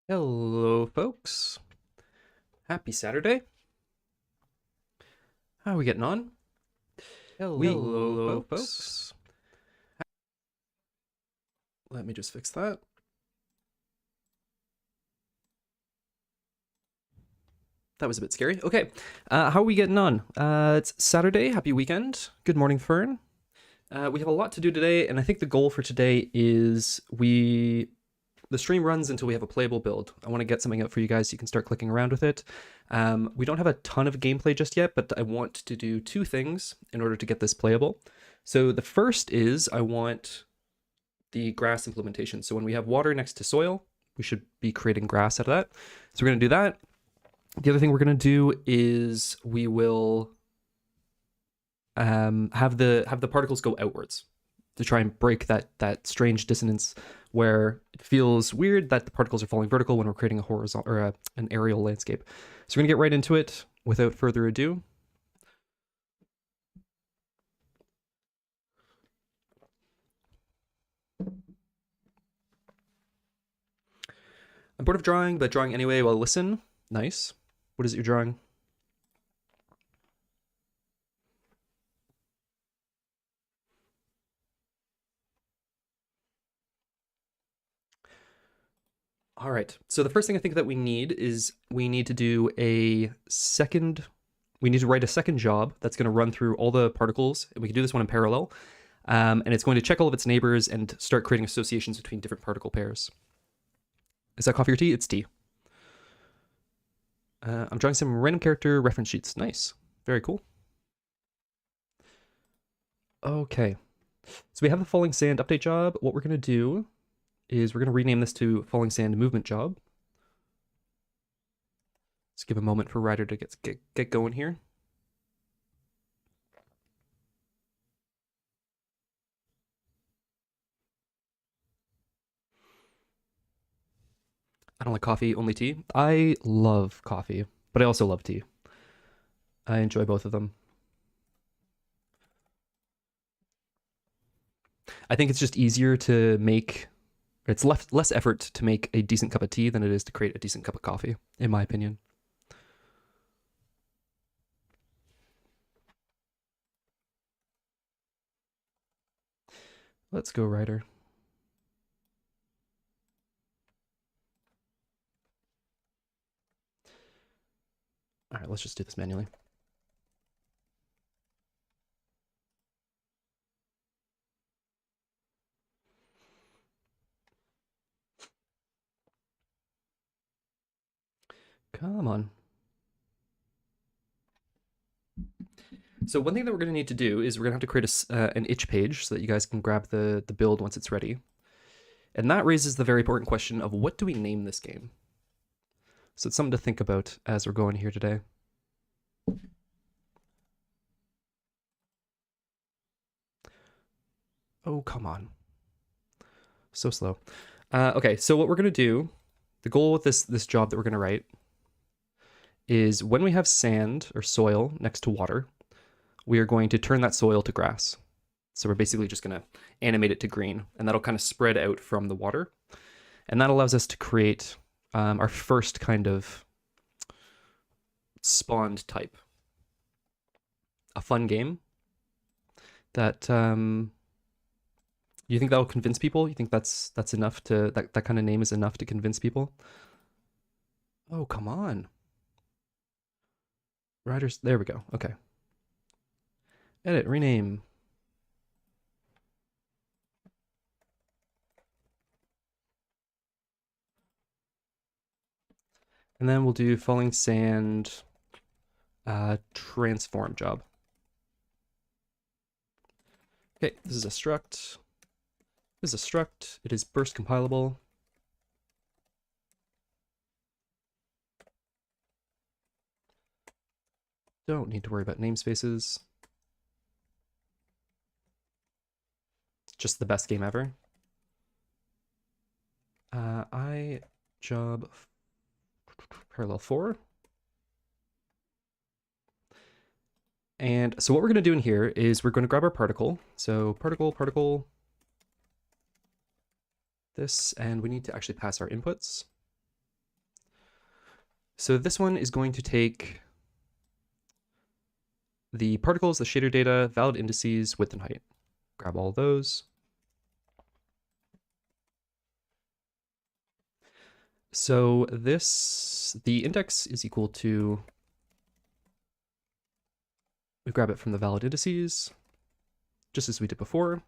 Hello, folks. Happy Saturday. How are we getting on? Hello, folks. Let me just fix that. That was a bit scary. Okay, how are we getting on? It's Saturday. Happy weekend. Good morning, Fern. We have a lot to do today, and I think the goal for today is the stream runs until we have a playable build. I want to get something out for you guys so you can start clicking around with it. We don't have a ton of gameplay just yet, but I want to do two things in order to get this playable. So the first is I want the grass implementation. So when we have water next to soil, we should be creating grass out of that. So we're going to do that. The other thing we're going to do is we will have the particles go outwards to try and break that strange dissonance where it feels weird that the particles are falling vertical when we're creating a horizontal or an aerial landscape. So we're gonna get right into it without further ado. I'm bored of drawing, but drawing anyway while I listen. Nice. What is it you're drawing? All right. So the first thing I think that we need is we need to do a second. We need to write a second job that's going to run through all the particles. We can do this one in parallel. And it's going to check all of its neighbors and start creating associations between different particle pairs. Is that coffee or tea? It's tea. I'm drawing some random character reference sheets. Nice. Very cool. Okay. So we have the falling sand update job. What we're going to do is we're going to rename this to falling sand movement job. Let's give a moment for Ryder to get going here. I don't like coffee, only tea. I love coffee, but I also love tea. I enjoy both of them. I think it's just easier to make, it's less effort to make a decent cup of tea than it is to create a decent cup of coffee, in my opinion. Let's go, Ryder. All right, let's just do this manually. Come on. So one thing that we're going to need to do is we're going to have to create an itch page so that you guys can grab the build once it's ready. And that raises the very important question of what do we name this game? So it's something to think about as we're going here today. Oh, come on. So slow. Okay, so what we're going to do, the goal with this job that we're going to write is when we have sand or soil next to water, we are going to turn that soil to grass. So we're basically just going to animate it to green, and that'll kind of spread out from the water. And that allows us to create our first kind of spawned type. A fun game that you think that'll convince people? You think that's enough to that kind of name is enough to convince people? Oh, come on. Riders, there we go. Okay. Edit, rename. And then we'll do falling sand transform job. Okay, this is a struct. This is a struct. It is burst compilable. Don't need to worry about namespaces. It's just the best game ever. I job parallel 4. And so what we're going to do in here is we're going to grab our particle. So particle, this, and we need to actually pass our inputs. So this one is going to take the particles, the shader data, valid indices, width and height. Grab all of those. So the index is equal to, we grab it from the valid indices, just as we did before.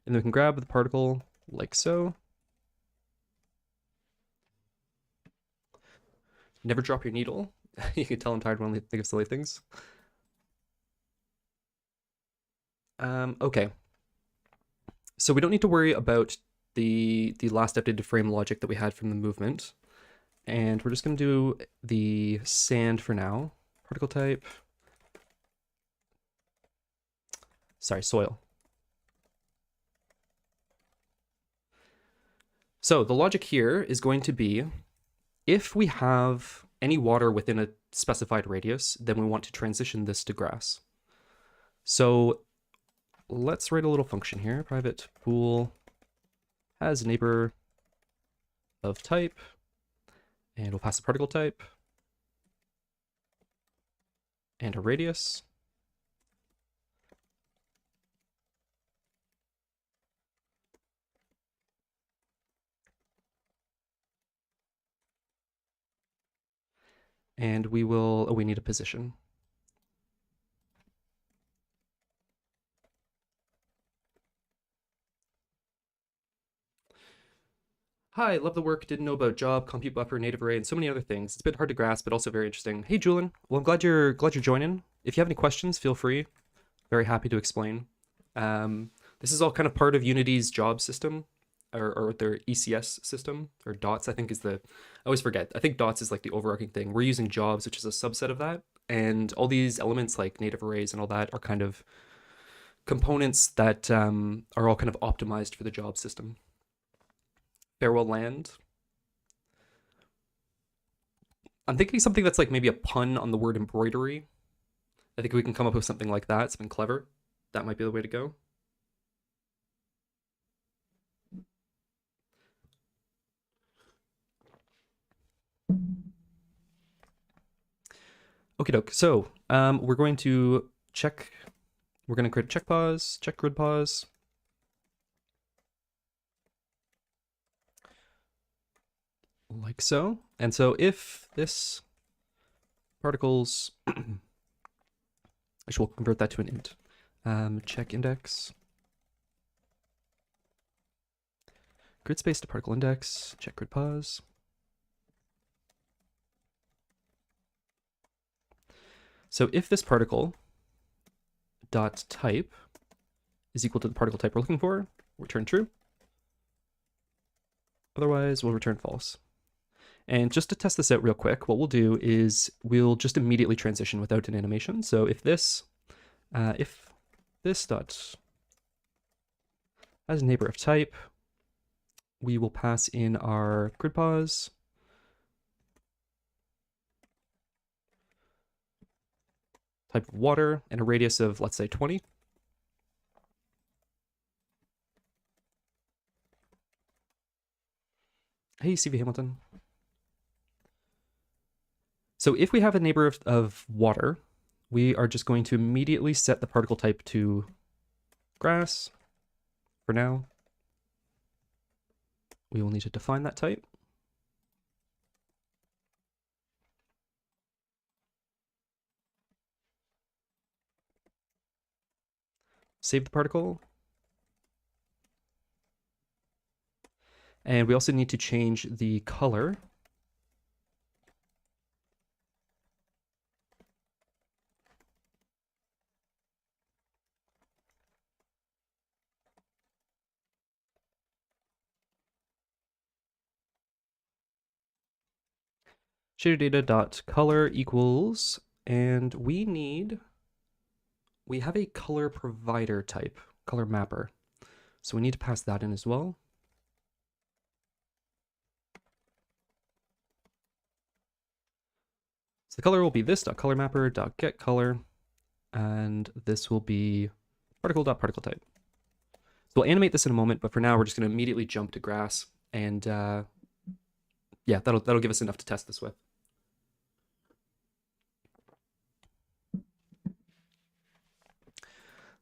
And then we can grab the particle like so. Never drop your needle. You can tell I'm tired when I think of silly things. Okay. So we don't need to worry about the last updated frame logic that we had from the movement. And we're just going to do the sand for now. Particle type. Sorry, soil. So the logic here is going to be, if we have any water within a specified radius, then we want to transition this to grass. So let's write a little function here. Private pool has neighbor of type, and we'll pass the particle type and a radius. And we will, we need a position. Hi, love the work, didn't know about job, compute buffer, native array, and so many other things. It's a bit hard to grasp, but also very interesting. Hey, Julian. Well, I'm glad you're joining. If you have any questions, feel free. Very happy to explain. This is all kind of part of Unity's job system, or their ECS system, or dots, I think is the, I always forget. I think dots is like the overarching thing. We're using jobs, which is a subset of that. And all these elements like native arrays and all that are kind of components that are all kind of optimized for the job system. Farewell Land. I'm thinking something that's like maybe a pun on the word embroidery. I think we can come up with something like that, something clever. That might be the way to go. Okie doke. So we're going to check, we're going to create a check pause, check grid pause. Like so. And so if this particles, I will convert that to an int. Check index. Grid space to particle index, check grid pause. So if this particle dot type is equal to the particle type we're looking for, return true. Otherwise, we'll return false. And just to test this out real quick, what we'll do is we'll just immediately transition without an animation. So if this dot as a neighbor of type, we will pass in our grid pause. Type of water and a radius of, let's say, 20. Hey, CV Hamilton. So if we have a neighbor of water, we are just going to immediately set the particle type to grass for now. We will need to define that type. Save the particle. And we also need to change the color. Shader data dot color equals, and we have a color provider type, color mapper. So we need to pass that in as well. So the color will be this dot color mapper dot get color, and this will be particle dot particle type. So we'll animate this in a moment, but for now we're just going to immediately jump to grass, and yeah, that'll give us enough to test this with.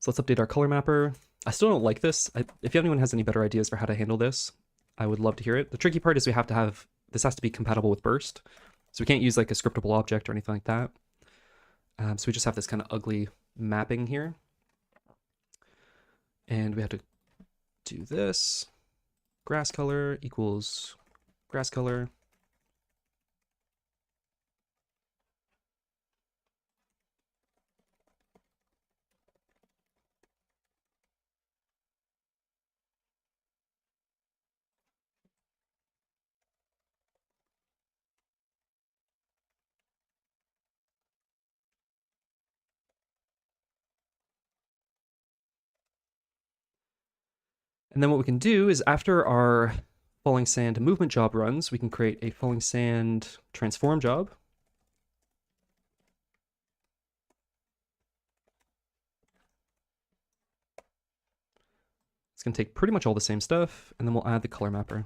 So let's update our color mapper. I still don't like this. If anyone has any better ideas for how to handle this, I would love to hear it. The tricky part is this has to be compatible with burst. So we can't use like a scriptable object or anything like that. So we just have this kind of ugly mapping here. And we have to do this. Grass color equals grass color. And then what we can do is after our falling sand movement job runs, we can create a falling sand transform job. It's going to take pretty much all the same stuff, and then we'll add the color mapper.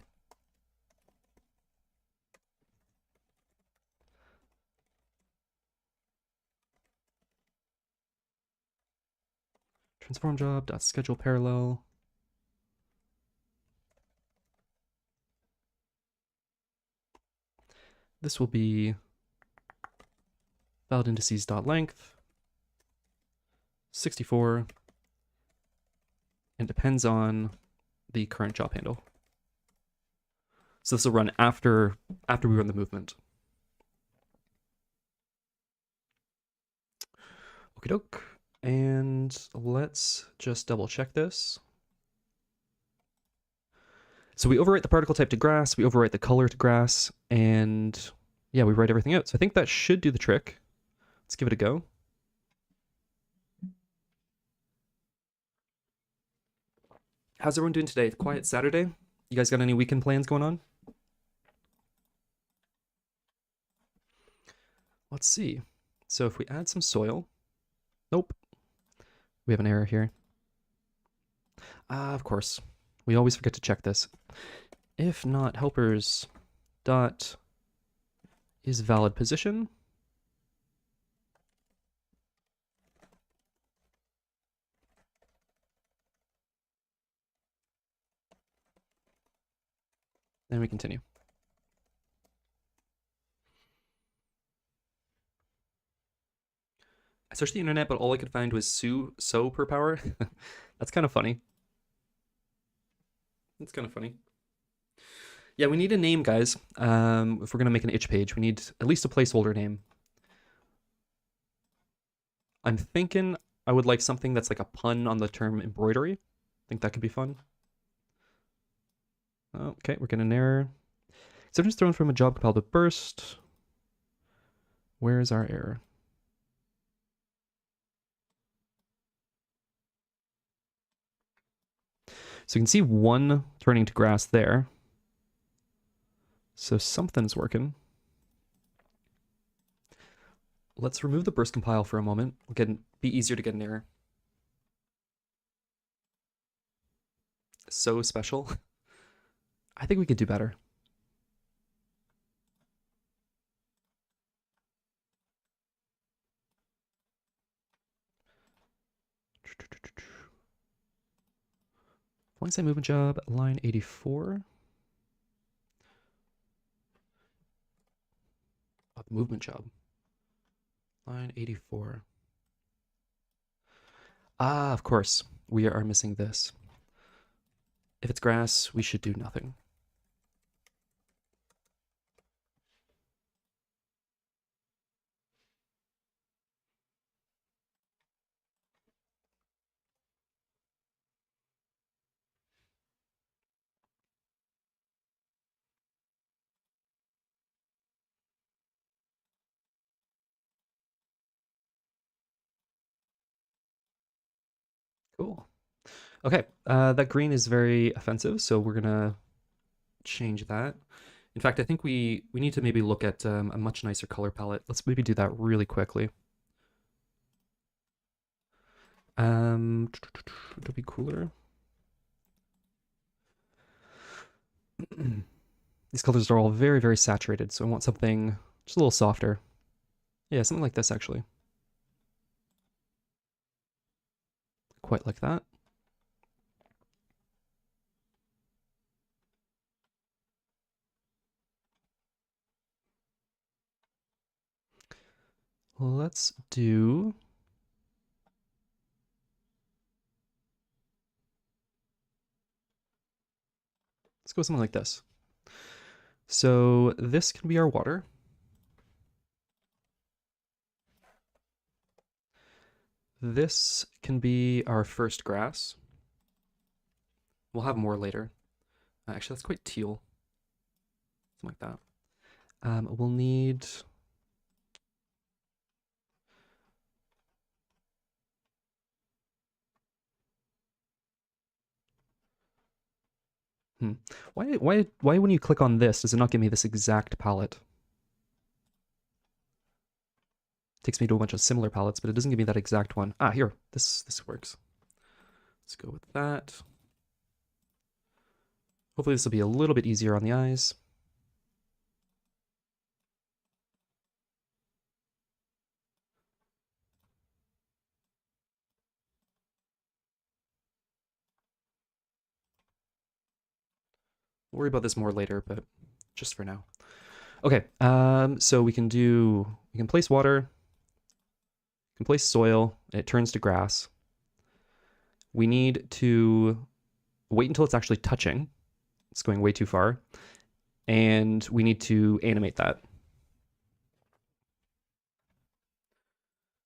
Transform job dot schedule parallel. This will be valid indices dot length 64, and depends on the current job handle. So this will run after we run the movement. Okie doke. And let's just double check this. So we overwrite the particle type to grass, we overwrite the color to grass, and yeah, we write everything out. So I think that should do the trick. Let's give it a go. How's everyone doing today? Quiet Saturday? You guys got any weekend plans going on? Let's see. So if we add some soil, nope. We have an error here. Of course. We always forget to check this. If not helpers dot is valid position. Then we continue. I searched the internet, but all I could find was so per power. That's kind of funny. That's kind of funny. Yeah, we need a name, guys. If we're gonna make an itch page, we need at least a placeholder name. I'm thinking I would like something that's like a pun on the term embroidery. I think that could be fun. Okay, we're getting an error. Exceptions thrown from a job compiled with burst. Where is our error? So you can see one turning to grass there. So something's working. Let's remove the burst compile for a moment. It'll be easier to get an error. So special. I think we could do better. One side movement job, line 84. Oh, the movement job. Line 84. Of course. We are missing this. If it's grass, we should do nothing. Cool. Okay, that green is very offensive, so we're gonna change that. In fact, I think we need to maybe look at a much nicer color palette. Let's maybe do that really quickly. Would be cooler? These colors are all very, very saturated, so I want something just a little softer. Yeah, something like this, actually. quite like that. Let's go with something like this. So this can be our water. This can be our first grass. We'll have more later. Actually, that's quite teal. Something like that. We'll need... Why when you click on this, does it not give me this exact palette? It takes me to a bunch of similar palettes, but it doesn't give me that exact one. Ah, here, this works. Let's go with that. Hopefully this will be a little bit easier on the eyes. We'll worry about this more later, but just for now. Okay, so we can place water, we can place soil, and it turns to grass. We need to wait until it's actually touching. It's going way too far. And we need to animate that.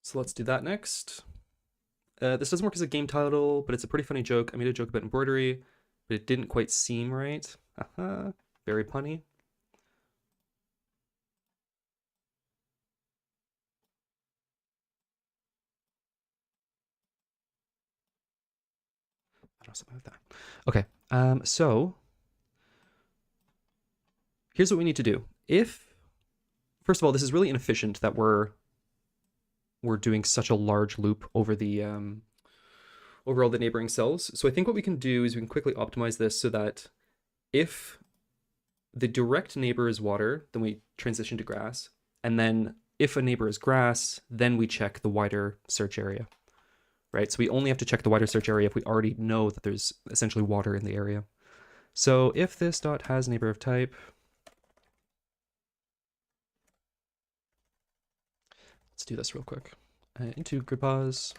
So let's do that next. This doesn't work as a game title, but it's a pretty funny joke. I made a joke about embroidery, but it didn't quite seem right. Very punny. I don't know, something like that. Okay, so here's what we need to do. First of all, this is really inefficient that we're doing such a large loop over the over all the neighboring cells. So I think what we can do is we can quickly optimize this so that if the direct neighbor is water, then we transition to grass. And then if a neighbor is grass, then we check the wider search area, right? So we only have to check the wider search area if we already know that there's essentially water in the area. So if this dot has neighbor of type, let's do this real quick. Into grid pause.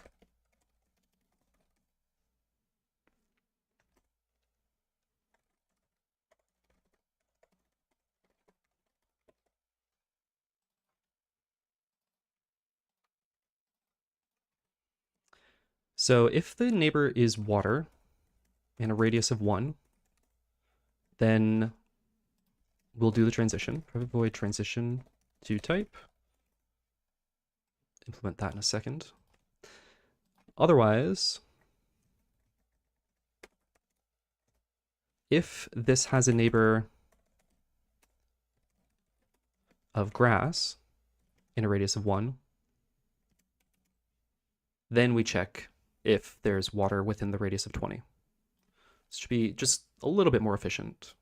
So if the neighbor is water and a radius of 1, then we'll do the transition. Void transition to type. Implement that in a second. Otherwise, if this has a neighbor of grass in a radius of 1, then we check if there's water within the radius of 20. This should be just a little bit more efficient.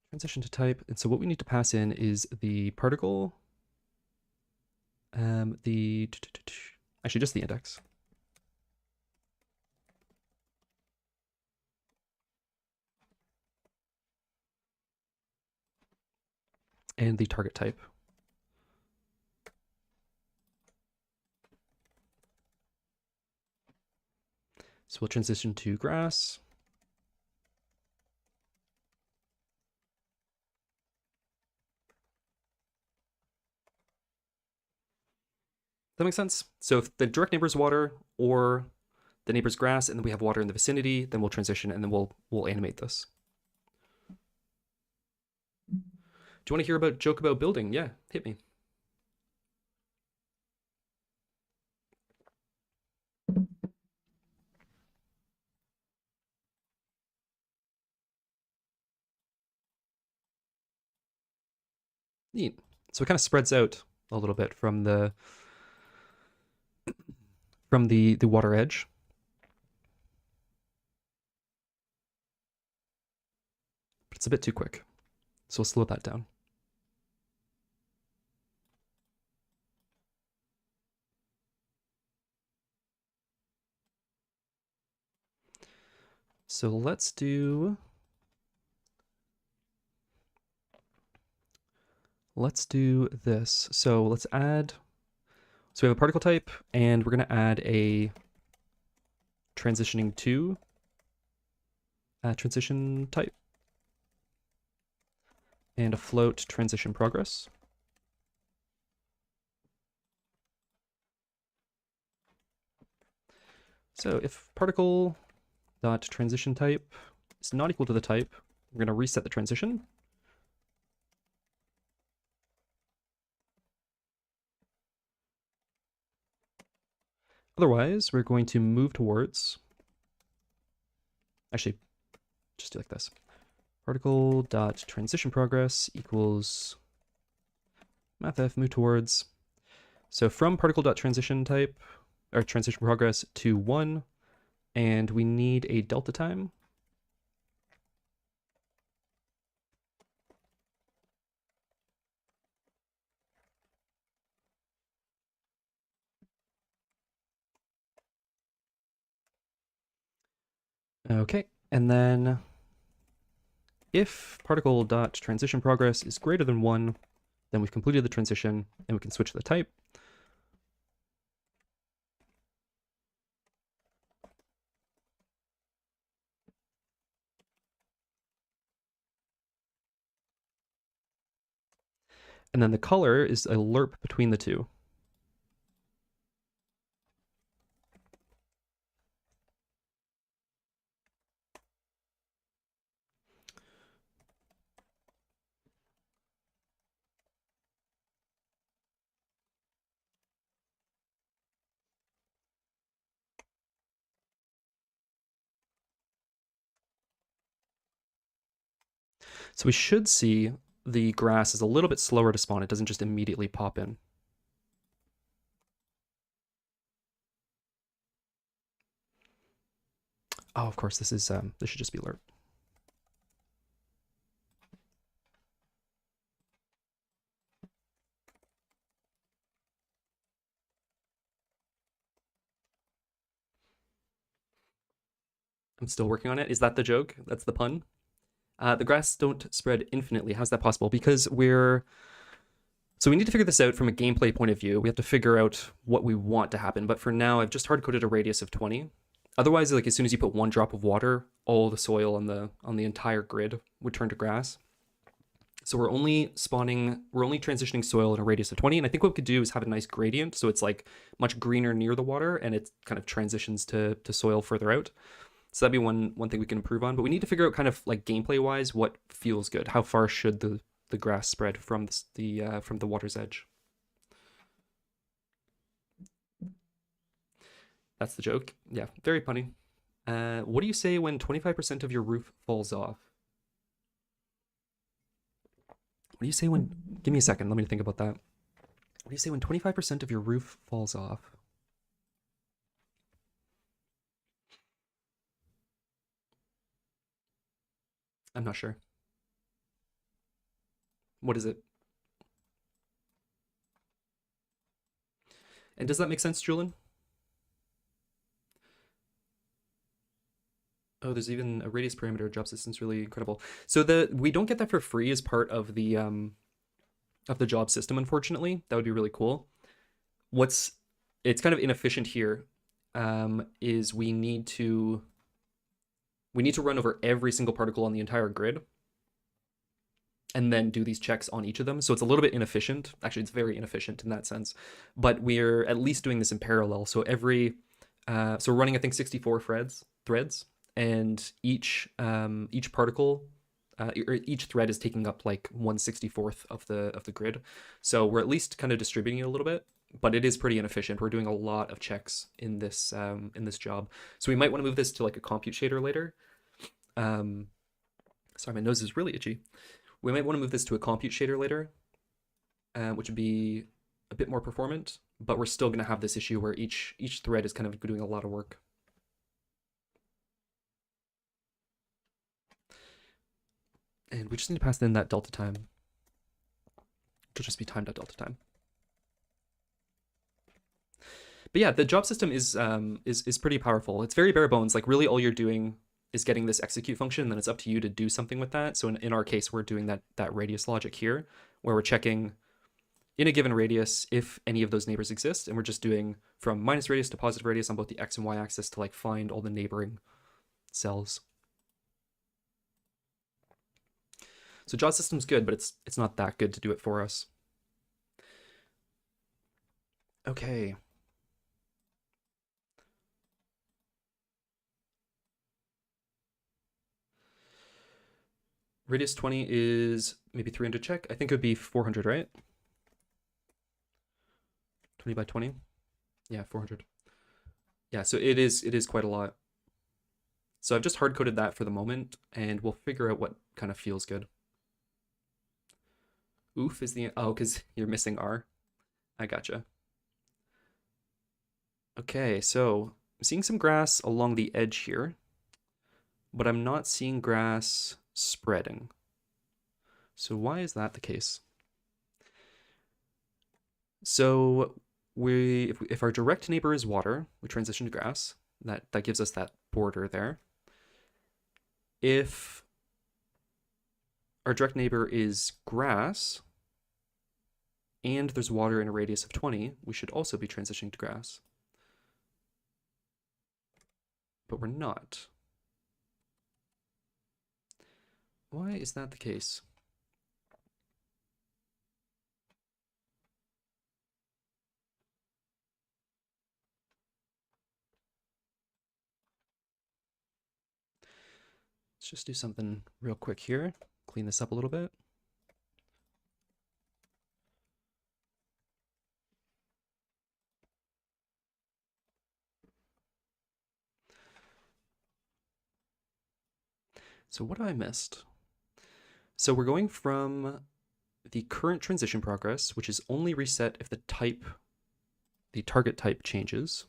Transition to type. And so what we need to pass in is the particle, actually just the index. And the target type. So we'll transition to grass. That makes sense? So if the direct neighbor is water or the neighbor's grass and then we have water in the vicinity, then we'll transition and then we'll animate this. Do you want to hear about joke about building? Yeah, hit me. Neat. So it kind of spreads out a little bit from the water edge. But it's a bit too quick. So we'll slow that down. So let's do this. So let's add, so we have a particle type, and we're going to add a transitioning to transition type, and a float transition progress. So if particle dot transition type is not equal to the type, we're going to reset the transition. Otherwise, we're going to move towards, actually, just do like this. Particle dot transition progress equals mathf move towards. So from particle dot transition type, or transition progress to 1, and we need a delta time. Okay, and then if particle dot transition progress is greater than 1, then we've completed the transition and we can switch the type. And then the color is a lerp between the two. So we should see the grass is a little bit slower to spawn. It doesn't just immediately pop in. Oh, of course, this is this should just be lerp. I'm still working on it. Is that the joke? That's the pun? The grass don't spread infinitely. How's that possible? Because so we need to figure this out from a gameplay point of view. We have to figure out what we want to happen. But for now, I've just hard-coded a radius of 20. Otherwise, like as soon as you put 1 drop of water, all the soil on the entire grid would turn to grass. So we're only transitioning soil in a radius of 20. And I think what we could do is have a nice gradient. So it's like much greener near the water and it kind of transitions to soil further out. So that'd be one thing we can improve on. But we need to figure out kind of like gameplay wise what feels good. How far should the grass spread from the water's edge? That's the joke. Yeah, very punny. What do you say when 25% of your roof falls off? What do you say when? Give me a second. Let me think about that. What do you say when 25% of your roof falls off? I'm not sure. What is it? And does that make sense, Julian? Oh, there's even a radius parameter. Job system's really incredible. So we don't get that for free as part of the job system, unfortunately. That would be really cool. It's kind of inefficient here, is we need to run over every single particle on the entire grid and then do these checks on each of them. So it's a little bit inefficient. Actually, it's very inefficient in that sense. But we're at least doing this in parallel. So we're running, I think, 64 threads, and each particle, or each thread is taking up like 1/64th of the grid. So we're at least kind of distributing it a little bit, but it is pretty inefficient. We're doing a lot of checks in this job. So we might want to move this to like a compute shader later. Sorry, my nose is really itchy. We might want to move this to a compute shader later, which would be a bit more performant, but we're still going to have this issue where each thread is kind of doing a lot of work. And we just need to pass in that delta time. It'll just be time.delta time. But yeah, the job system is pretty powerful. It's very bare bones. Like really all you're doing is getting this execute function, then it's up to you to do something with that. So in our case, we're doing that radius logic here, where we're checking in a given radius if any of those neighbors exist, and we're just doing from minus radius to positive radius on both the x and y axis to like find all the neighboring cells. So JAWS system's good, but it's not that good to do it for us. Okay. Radius 20 is maybe 300 check. I think it would be 400, right? 20 by 20? Yeah, 400. Yeah, so it is quite a lot. So I've just hard-coded that for the moment, and we'll figure out what kind of feels good. Oof is the... Oh, because you're missing R. I gotcha. Okay, so I'm seeing some grass along the edge here, but I'm not seeing grass spreading. So why is that the case? So if our direct neighbor is water, we transition to grass. That gives us that border there. If our direct neighbor is grass and there's water in a radius of 20, we should also be transitioning to grass. But we're not. Why is that the case? Let's just do something real quick here. Clean this up a little bit. So what have I missed? So we're going from the current transition progress, which is only reset if the target type changes.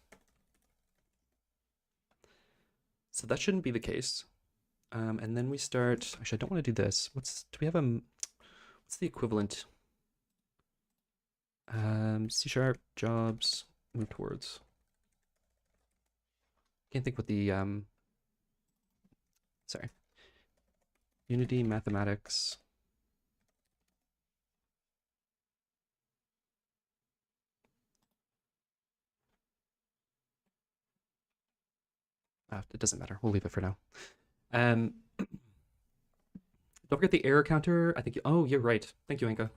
So that shouldn't be the case. And then we start, actually I don't want to do this. What's the equivalent? C# jobs, move towards. Can't think what the, sorry. Unity mathematics. It doesn't matter. We'll leave it for now. Don't forget the error counter. I think, oh, you're right. Thank you, Anka.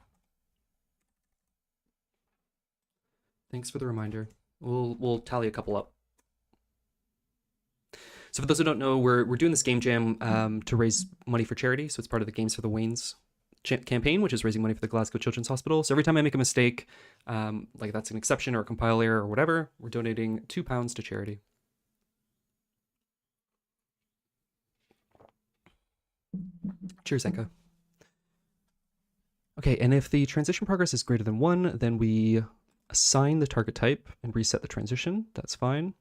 Thanks for the reminder. We'll tally a couple up. So for those who don't know, we're doing this game jam to raise money for charity. So it's part of the Games for the Wanes campaign, which is raising money for the Glasgow Children's Hospital. So every time I make a mistake, like that's an exception or a compile error or whatever, we're donating £2 to charity. Cheers, Enka. Okay, and if the transition progress is greater than 1, then we assign the target type and reset the transition. That's fine.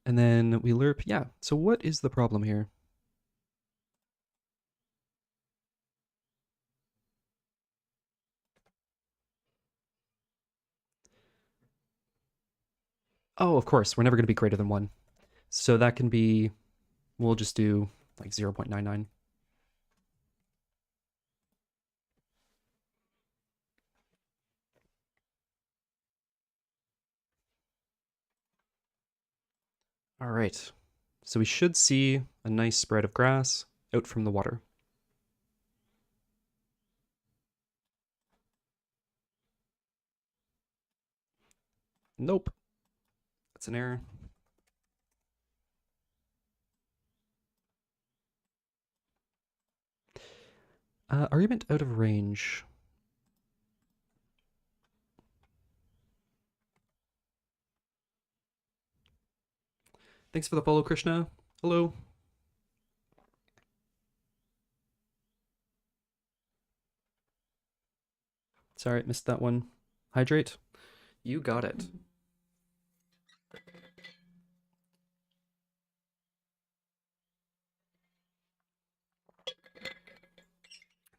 And then we lerp, yeah. So what is the problem here? Oh, of course, we're never going to be greater than 1. So that can be, we'll just do like 0.99. All right, so we should see a nice spread of grass out from the water. Nope, that's an error. Argument out of range. Thanks for the follow, Krishna. Hello. Sorry, missed that one. Hydrate. You got it.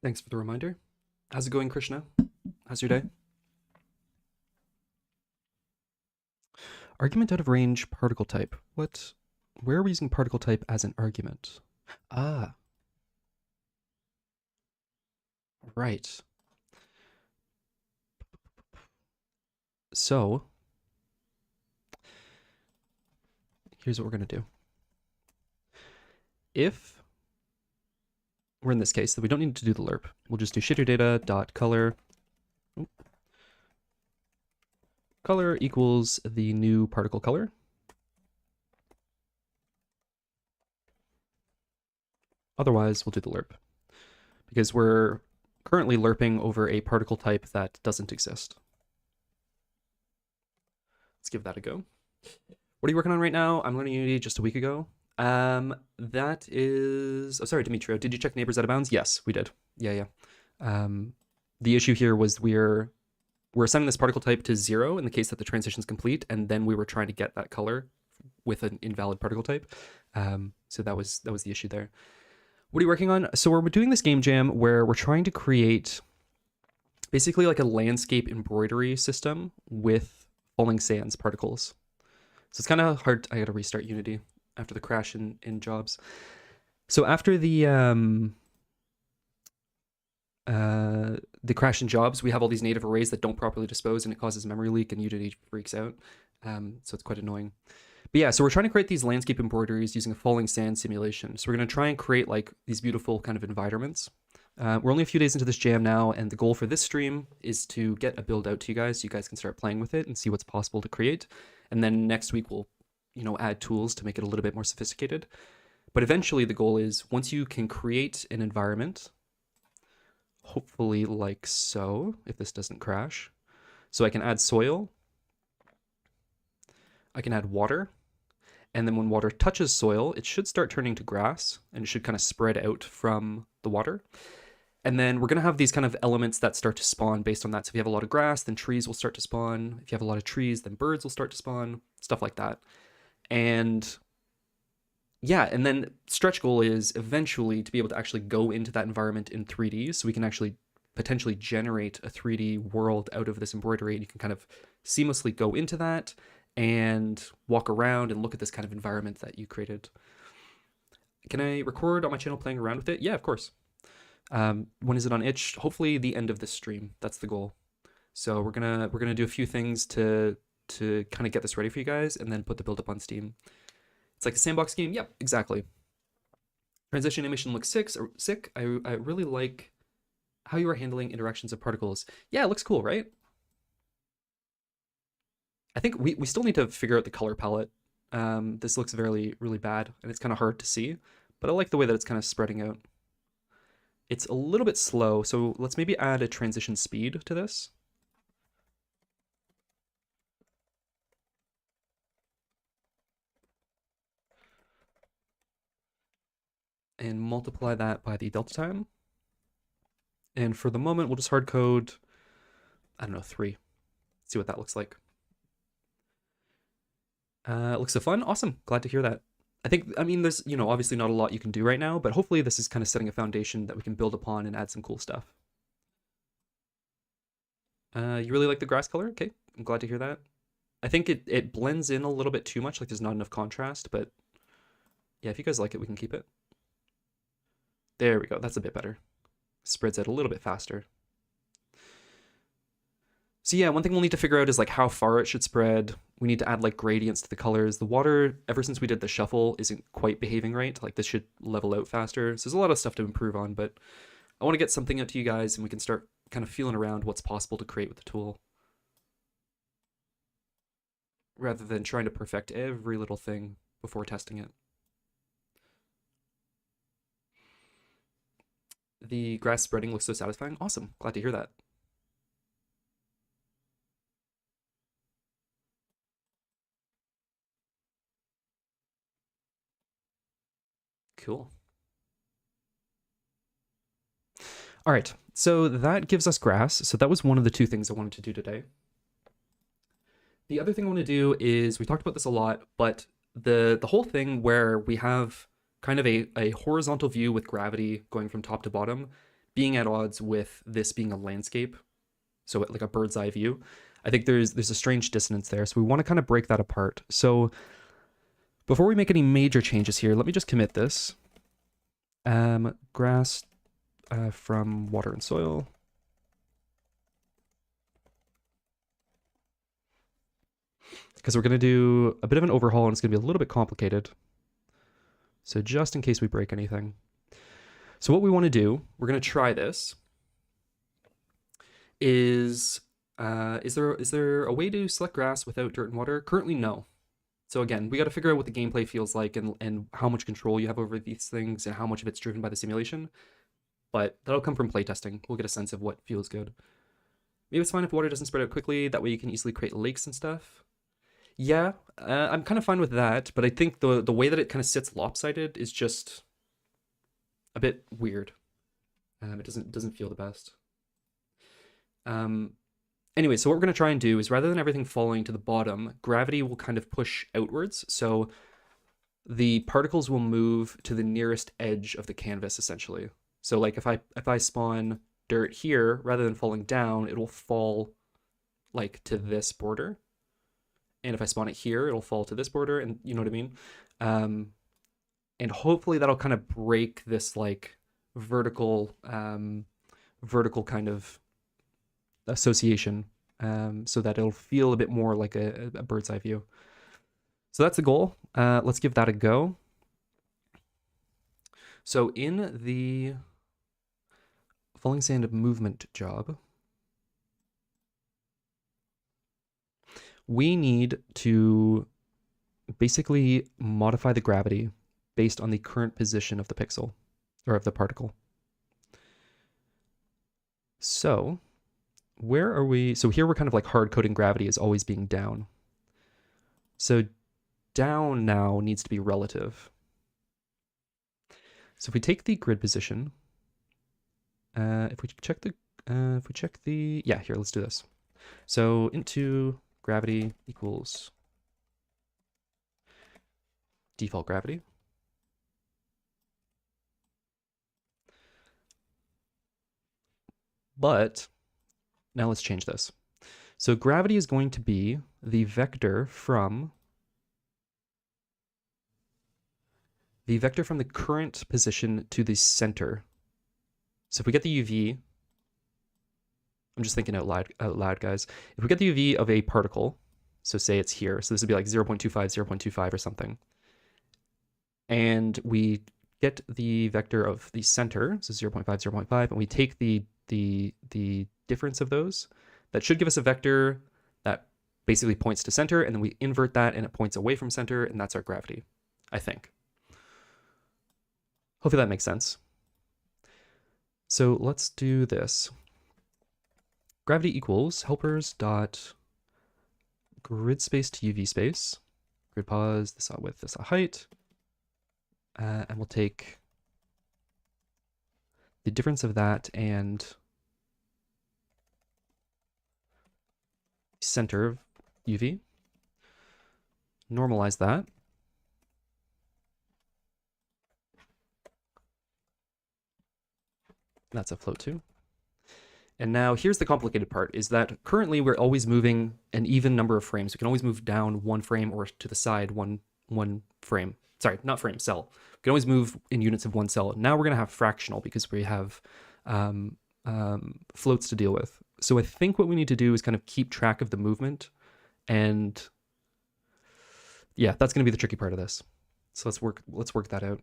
Thanks for the reminder. How's it going, Krishna? How's your day? Argument out of range particle type. What Where are we using particle type as an argument? Ah, right. So here's what we're going to do. If we're in this case, then we don't need to do the lerp. We'll just do shader data dot color. Color equals the new particle color. Otherwise, we'll do the lerp because we're currently lerping over a particle type that doesn't exist. Let's give that a go. What are you working on right now? I'm learning Unity just a week ago. That is... Oh, sorry, Demetrio. Did you check neighbors out of bounds? Yes, we did. Yeah. The issue here was we're assigning this particle type to 0 in the case that the transition is complete, and then we were trying to get that color with an invalid particle type. So that was the issue there. What are you working on? So we're doing this game jam where we're trying to create basically like a landscape embroidery system with falling sands particles. So it's kind of hard. I got to restart Unity after the crash in jobs. So after the crash in jobs, we have all these native arrays that don't properly dispose, and it causes memory leak, and Unity freaks out. So it's quite annoying. But yeah, so we're trying to create these landscape embroideries using a falling sand simulation. So we're going to try and create like these beautiful kind of environments. We're only a few days into this jam now, and the goal for this stream is to get a build out to you guys so you guys can start playing with it and see what's possible to create. And then next week we'll, add tools to make it a little bit more sophisticated. But eventually the goal is once you can create an environment, hopefully like so, if this doesn't crash. So I can add soil, I can add water, and then when water touches soil, it should start turning to grass, and it should kind of spread out from the water. And then we're going to have these kind of elements that start to spawn based on that. So if you have a lot of grass, then trees will start to spawn. If you have a lot of trees, then birds will start to spawn, stuff like that. And yeah, and then stretch goal is eventually to be able to actually go into that environment in 3D, so we can actually potentially generate a 3D world out of this embroidery, and you can kind of seamlessly go into that and walk around and look at this kind of environment that you created. Can I record on my channel playing around with it? Yeah, of course. When is it on itch? Hopefully the end of this stream. That's the goal. So we're gonna do a few things to kind of get this ready for you guys, and then put the build up on Steam. It's like a sandbox game. Yep, exactly. Transition animation looks sick. I really like how you are handling interactions of particles. Yeah, it looks cool, right? I think we still need to figure out the color palette. This looks really bad, and it's kind of hard to see, but I like the way that it's kind of spreading out. It's a little bit slow, so let's maybe add a transition speed to this. And multiply that by the delta time. And for the moment, we'll just hard code, I don't know, 3. See what that looks like. It looks so fun. Awesome. Glad to hear that. I mean, there's, obviously not a lot you can do right now, but hopefully this is kind of setting a foundation that we can build upon and add some cool stuff. You really like the grass color? Okay, I'm glad to hear that. I think it blends in a little bit too much, like there's not enough contrast, but yeah, if you guys like it, we can keep it. There we go, that's a bit better. Spreads out a little bit faster. So yeah, one thing we'll need to figure out is like how far it should spread. We need to add like gradients to the colors. The water, ever since we did the shuffle, isn't quite behaving right. Like this should level out faster. So there's a lot of stuff to improve on, but I want to get something out to you guys and we can start kind of feeling around what's possible to create with the tool, rather than trying to perfect every little thing before testing it. The grass spreading looks so satisfying. Awesome, glad to hear that. Cool. All right, so that gives us grass. So that was one of the 2 things I wanted to do today. The other thing I want to do is, we talked about this a lot, but the whole thing where we have kind of a horizontal view with gravity going from top to bottom being at odds with this being a landscape, so like a bird's eye view. I think there's a strange dissonance there, so we want to kind of break that apart. So Before we make any major changes here, let me just commit this. Grass from water and soil. Because we're going to do a bit of an overhaul and it's going to be a little bit complicated. So just in case we break anything. So what we want to do, we're going to try this, is there a way to select grass without dirt and water? Currently, no. So again, we got to figure out what the gameplay feels like and how much control you have over these things and how much of it's driven by the simulation. But that'll come from playtesting. We'll get a sense of what feels good. Maybe it's fine if water doesn't spread out quickly. That way you can easily create lakes and stuff. Yeah, I'm kind of fine with that, but I think the way that it kind of sits lopsided is just a bit weird. It doesn't feel the best. Anyway, so what we're going to try and do is rather than everything falling to the bottom, gravity will kind of push outwards. So the particles will move to the nearest edge of the canvas, essentially. So like if I spawn dirt here, rather than falling down, it will fall like to this border. And if I spawn it here, it'll fall to this border, and you know what I mean? And hopefully that'll kind of break this like vertical kind of association, so that it'll feel a bit more like a bird's eye view. So that's the goal. Let's give that a go. So in the falling sand movement job, we need to basically modify the gravity based on the current position of the pixel, or of the particle. So where are we? So here we're kind of like hard coding gravity as always being down. So down now needs to be relative. So if we take the grid position, if we check the, yeah, here, let's do this. So into gravity equals default gravity. But now let's change this. So gravity is going to be the vector from the current position to the center. So if we get the UV, I'm just thinking out loud, guys. If we get the UV of a particle, so say it's here, so this would be like 0.25, 0.25 or something, and we get the vector of the center, so 0.5, 0.5, and we take the difference of those, that should give us a vector that basically points to center, and then we invert that and it points away from center, and that's our gravity, I think. Hopefully that makes sense. So let's do this. Gravity equals helpers dot grid space to UV space, grid pause, this width, this height, and we'll take the difference of that and center of UV, normalize that. That's a float too. And now here's the complicated part, is that currently we're always moving an even number of frames. We can always move down one frame or to the side one frame. Sorry, not frame, cell. We can always move in units of one cell. Now we're going to have fractional because we have floats to deal with. So I think what we need to do is kind of keep track of the movement, and yeah, that's going to be the tricky part of this. So let's work that out.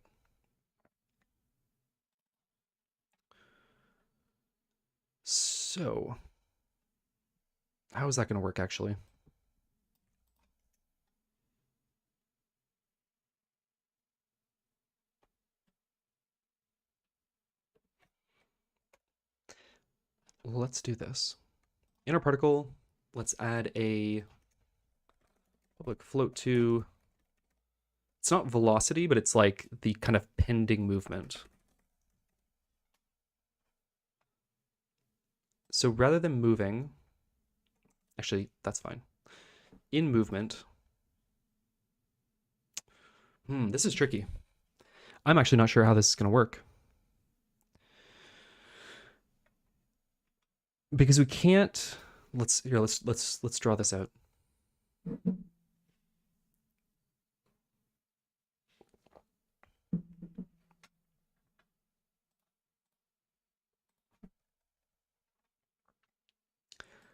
So how is that going to work actually? Let's do this. In our particle, let's add a public float to, it's not velocity, but it's like the kind of pending movement. So rather than moving, actually, that's fine. In movement, this is tricky. I'm actually not sure how this is going to work. Because we can't, let's draw this out.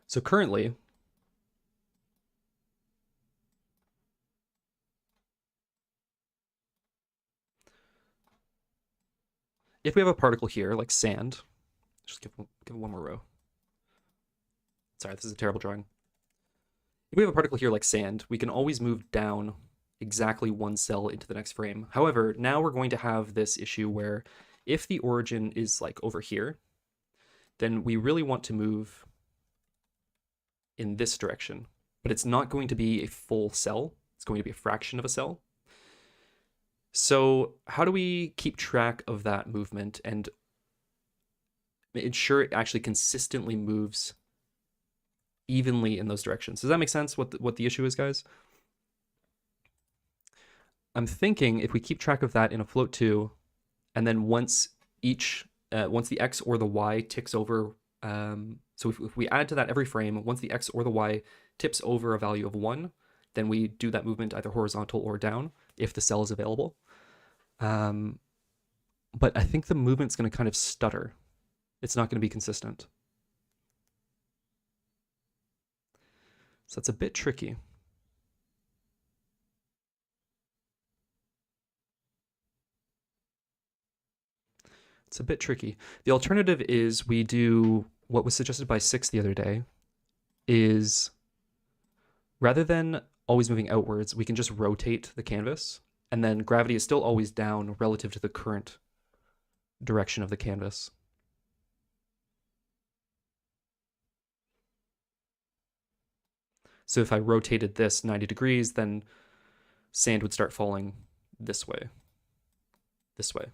So currently, if we have a particle here, like sand, just give it one more row. Sorry, this is a terrible drawing. If we have a particle here like sand, we can always move down exactly one cell into the next frame. However, now we're going to have this issue where if the origin is like over here, then we really want to move in this direction, but it's not going to be a full cell. It's going to be a fraction of a cell. So how do we keep track of that movement and ensure it actually consistently moves evenly in those directions? Does that make sense what the issue is, guys? I'm thinking if we keep track of that in a float 2, and then once the x or the y ticks over, so if we add to that every frame, once the x or the y tips over a value of 1, then we do that movement either horizontal or down if the cell is available. But I think the movement's going to kind of stutter. It's not going to be consistent. So that's a bit tricky. It's a bit tricky. The alternative is we do what was suggested by Six the other day, is rather than always moving outwards, we can just rotate the canvas, and then gravity is still always down relative to the current direction of the canvas. So if I rotated this 90 degrees, then sand would start falling this way. This way.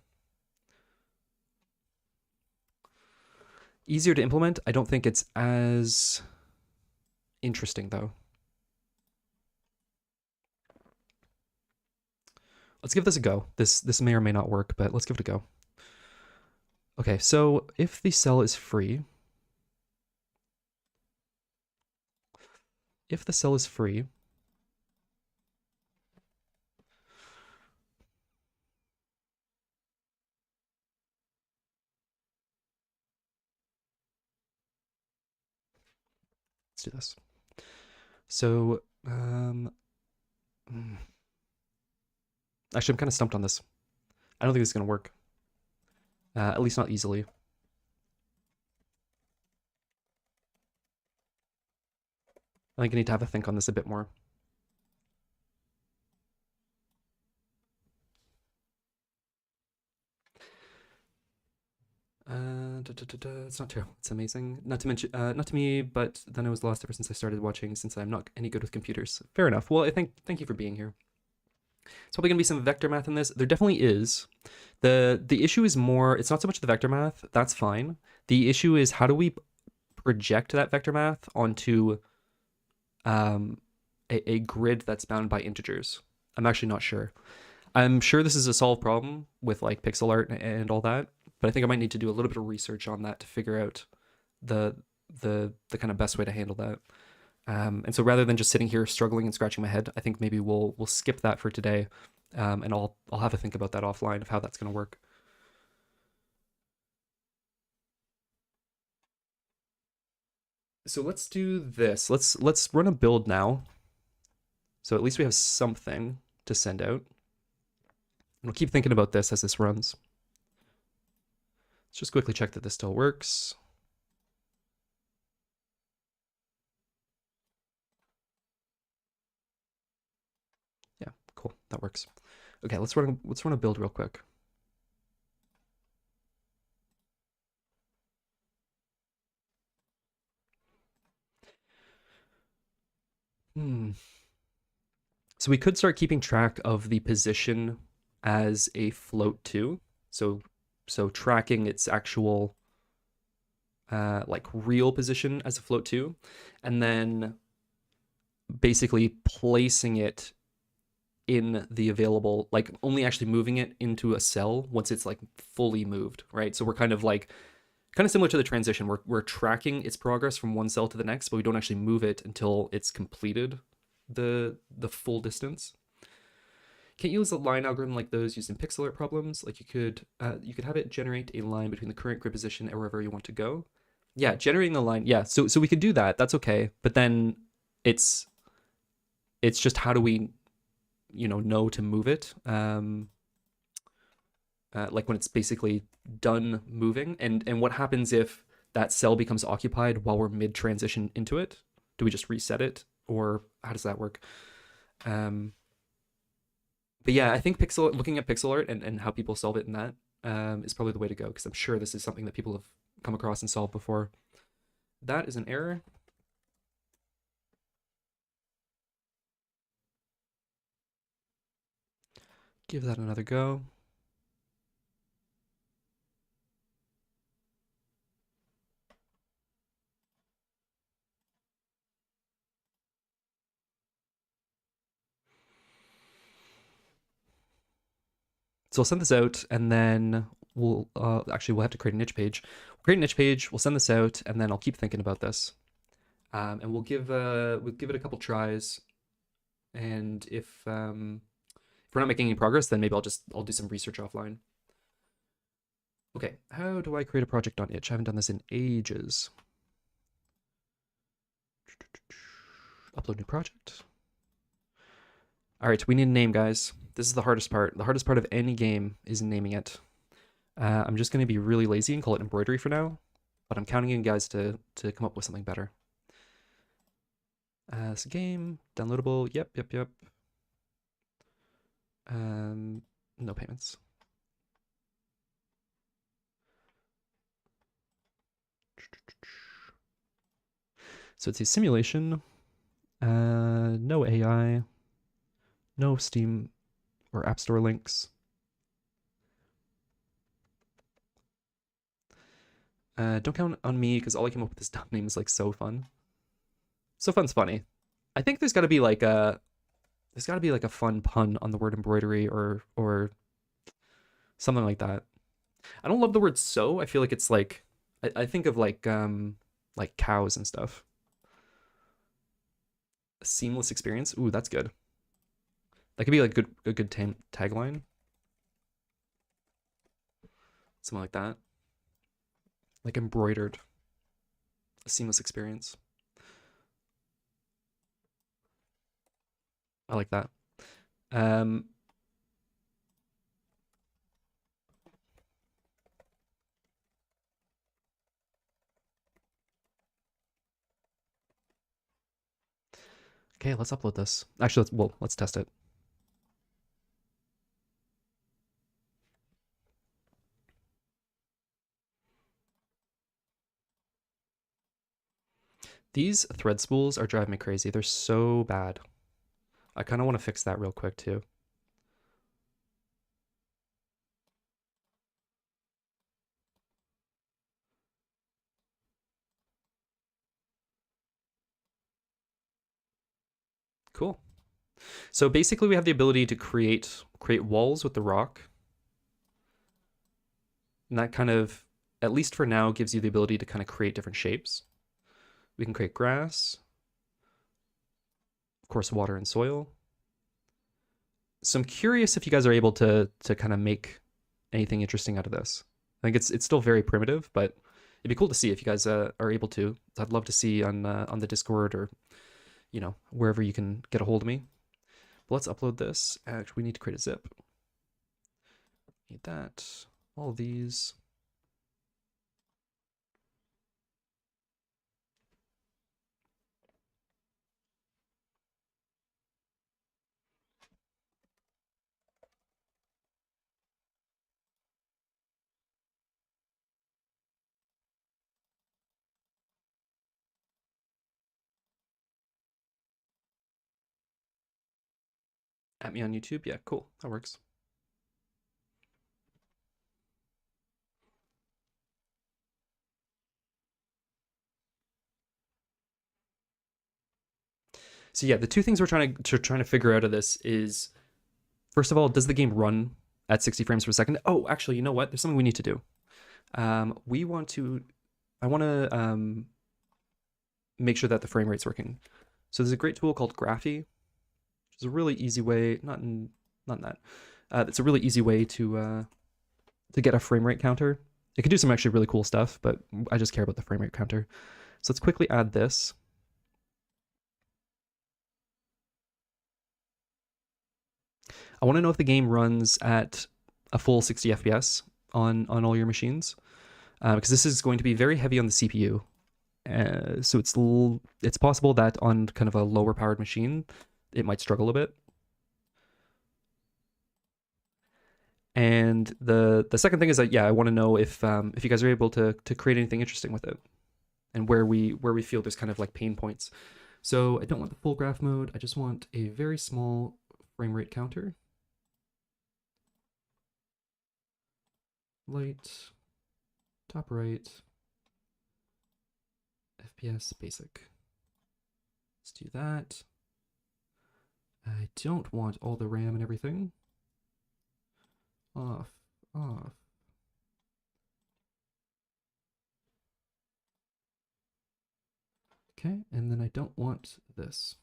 Easier to implement. I don't think it's as interesting, though. Let's give this a go. This may or may not work, but let's give it a go. Okay, so if the cell is free, let's do this. So, actually, I'm kind of stumped on this. I don't think this is going to work. At least not easily. I think I need to have a think on this a bit more. It's not terrible. It's amazing. Not to mention, not to me, but then I was lost ever since I started watching. Since I'm not any good with computers. Fair enough. Well, thank you for being here. It's probably gonna be some vector math in this. There definitely is. The issue is more. It's not so much the vector math. That's fine. The issue is how do we project that vector math onto a grid that's bound by integers. I'm actually not sure. I'm sure this is a solved problem with like pixel art and all that, but I think I might need to do a little bit of research on that to figure out the kind of best way to handle that. And so rather than just sitting here struggling and scratching my head, I think maybe we'll skip that for today, and I'll have a think about that offline of how that's going to work. So let's do this. Let's run a build now. So at least we have something to send out. And we'll keep thinking about this as this runs. Let's just quickly check that this still works. Yeah, cool. That works. Okay, let's run a build real quick. So we could start keeping track of the position as a float too. So tracking its actual like real position as a float too, and then basically placing it in the available, like only actually moving it into a cell once it's like fully moved, right? So we're kind of similar to the transition. We're tracking its progress from one cell to the next, but we don't actually move it until it's completed the full distance. Can't use a line algorithm like those used in pixel art problems. Like you could have it generate a line between the current grid position and wherever you want to go. Yeah, generating the line. Yeah, so we could do that. That's okay. But then it's it's just how do we know to move it? Like when it's basically done moving, and what happens if that cell becomes occupied while we're mid transition into it? Do we just reset it, or how does that work? Um, but yeah, I think looking at pixel art and how people solve it in that is probably the way to go, because I'm sure this is something that people have come across and solved before. That is an error. Give that another go. So I'll send this out, and then we'll actually we'll have to create an itch page. We'll create an itch page. We'll send this out, and then I'll keep thinking about this, and we'll give it a couple tries. And if we're not making any progress, then maybe I'll do some research offline. Okay, how do I create a project on itch? I haven't done this in ages. Upload new project. All right, we need a name, guys. This is the hardest part. The hardest part of any game is naming it. I'm just going to be really lazy and call it embroidery for now, but I'm counting on you guys to come up with something better. This game, downloadable, yep. No payments. So it's a simulation, no AI, no Steam or App Store links. Don't count on me because all I came up with this dumb name is like so fun. So fun's funny. I think there's got to be like a fun pun on the word embroidery or something like that. I don't love the word so. I feel like it's like I think of like cows and stuff. A seamless experience. Ooh, that's good. That could be like a good tagline. Something like that. Like embroidered. A seamless experience. I like that. Um, okay, let's upload this. Actually, let's test it. These thread spools are driving me crazy. They're so bad. I kind of want to fix that real quick too. Cool. So basically we have the ability to create walls with the rock. And that kind of, at least for now, gives you the ability to kind of create different shapes. We can create grass, of course, water and soil. So I'm curious if you guys are able to kind of make anything interesting out of this. I think it's still very primitive, but it'd be cool to see if you guys are able to. I'd love to see on the Discord or wherever you can get a hold of me. But let's upload this. Actually, we need to create a zip. Need that. All of these. At me on YouTube. Yeah, cool. That works. So yeah, the two things we're trying to figure out of this is, first of all, does the game run at 60 frames per second? Oh, actually, you know what? There's something we need to do. I want to make sure that the frame rate's working. So there's a great tool called Graphy, which is a really easy way, not in that. It's a really easy way to get a frame rate counter. It could do some actually really cool stuff, but I just care about the frame rate counter. So let's quickly add this. I want to know if the game runs at a full 60 FPS on all your machines, because this is going to be very heavy on the CPU. So it's possible that on kind of a lower powered machine, it might struggle a bit. And the second thing is that I want to know if you guys are able to create anything interesting with it, and where we feel there's kind of like pain points. So I don't want the full graph mode. I just want a very small frame rate counter. Light, top right, FPS basic. Let's do that. I don't want all the RAM and everything. Off, off. Okay, and then I don't want this.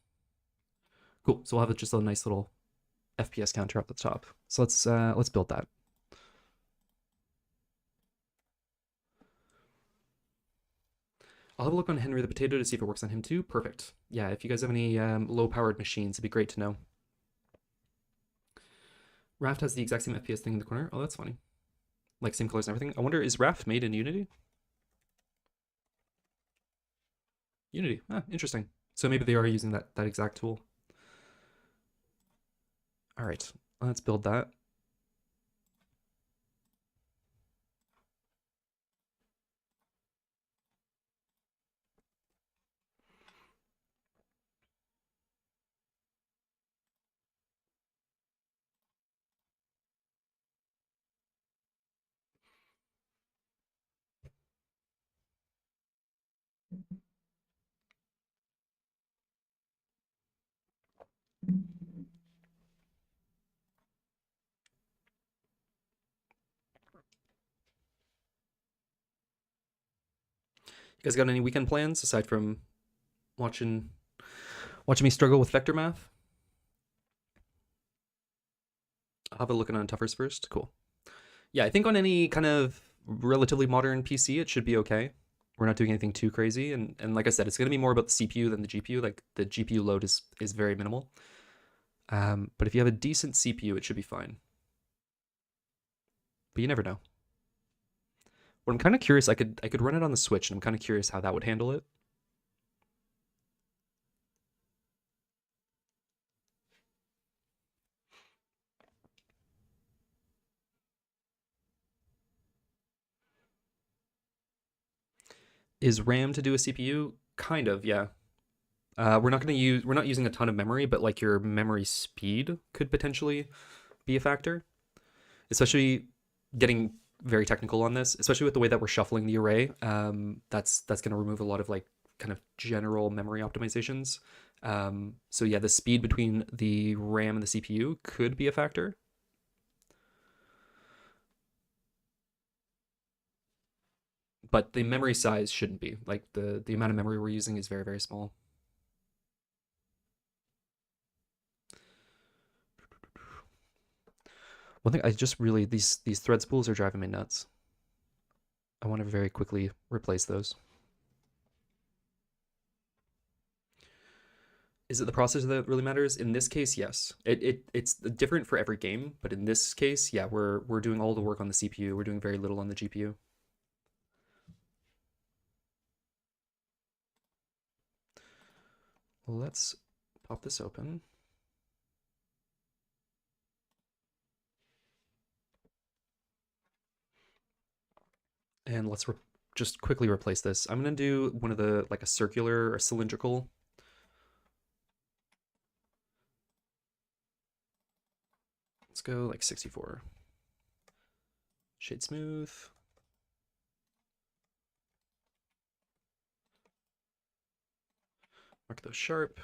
Cool. So we'll have just a nice little FPS counter up the top. So let's build that. I'll have a look on Henry the Potato to see if it works on him too. Perfect. Yeah, if you guys have any low-powered machines, it'd be great to know. Raft has the exact same FPS thing in the corner. Oh, that's funny. Like same colors and everything. I wonder, is Raft made in Unity? Unity. Ah, interesting. So maybe they are using that exact tool. All right, let's build that. You guys got any weekend plans aside from watching me struggle with vector math? I'll have a look on Tuffers first. Cool. Yeah, I think on any kind of relatively modern PC, it should be okay. We're not doing anything too crazy, and like I said, it's going to be more about the CPU than the GPU. Like the GPU load is very minimal. But if you have a decent CPU, it should be fine. But you never know. What I'm kind of curious, I could run it on the Switch, and I'm kind of curious how that would handle it. Is RAM to do a CPU? Kind of, yeah. We're not using a ton of memory, but like your memory speed could potentially be a factor, especially getting very technical on this, especially with the way that we're shuffling the array. That's going to remove a lot of like kind of general memory optimizations. So yeah, the speed between the RAM and the CPU could be a factor. But the memory size shouldn't be. Like the amount of memory we're using is very, very small. One thing I just really these thread spools are driving me nuts. I want to very quickly replace those. Is it the processor that really matters? In this case, yes. It's different for every game, but in this case, yeah, we're doing all the work on the CPU. We're doing very little on the GPU. Let's pop this open. And let's just quickly replace this. I'm gonna do one of the like a circular or cylindrical. Let's go like 64. Shade smooth. Mark those sharp.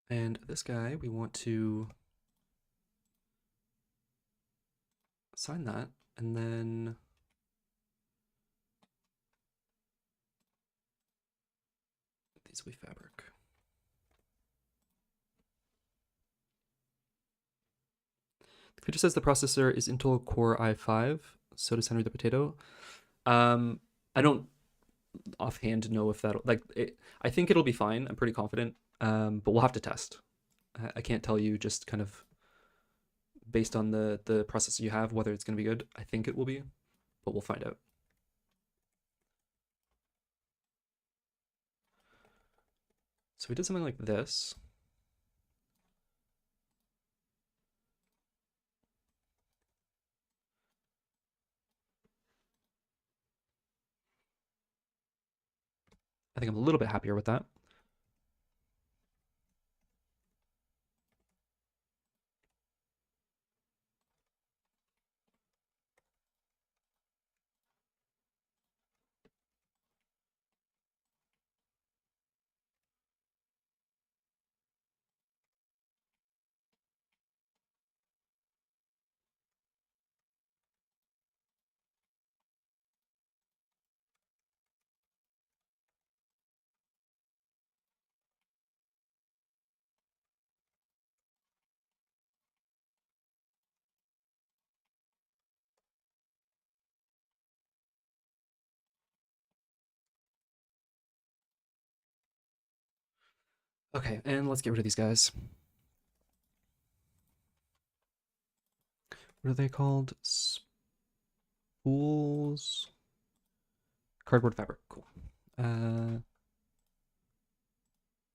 And this guy, we want to assign that, and then these will be fabric. The feature says the processor is Intel Core i5, so does Henry the Potato. I don't offhand know if that'll, like, I think it'll be fine. I'm pretty confident, but we'll have to test. I can't tell you just kind of based on the processor you have whether it's going to be good. I think it will be, but we'll find out. So we did something like this. I think I'm a little bit happier with that. Okay, and let's get rid of these guys. What are they called? Spools? Cardboard fabric, cool.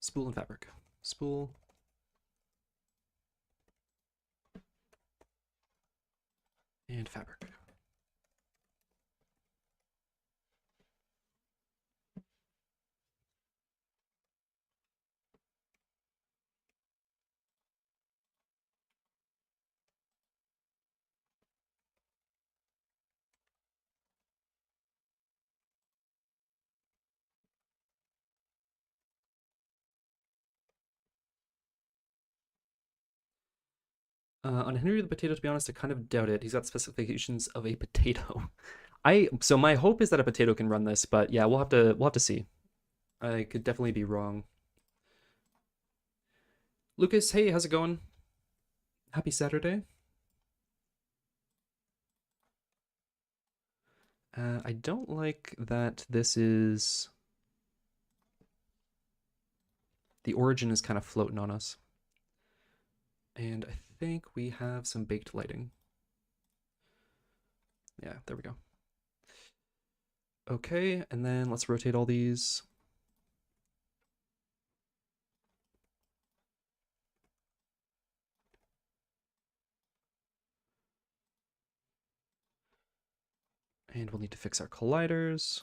Spool and fabric. Spool. And fabric. On Henry the Potato, to be honest, I kind of doubt it. He's got specifications of a potato. So my hope is that a potato can run this, but yeah, we'll have to see. I could definitely be wrong. Lucas, hey, how's it going? Happy Saturday. I don't like that this is... The origin is kind of floating on us. And I think we have some baked lighting. Yeah, there we go. Okay, and then let's rotate all these. And we'll need to fix our colliders.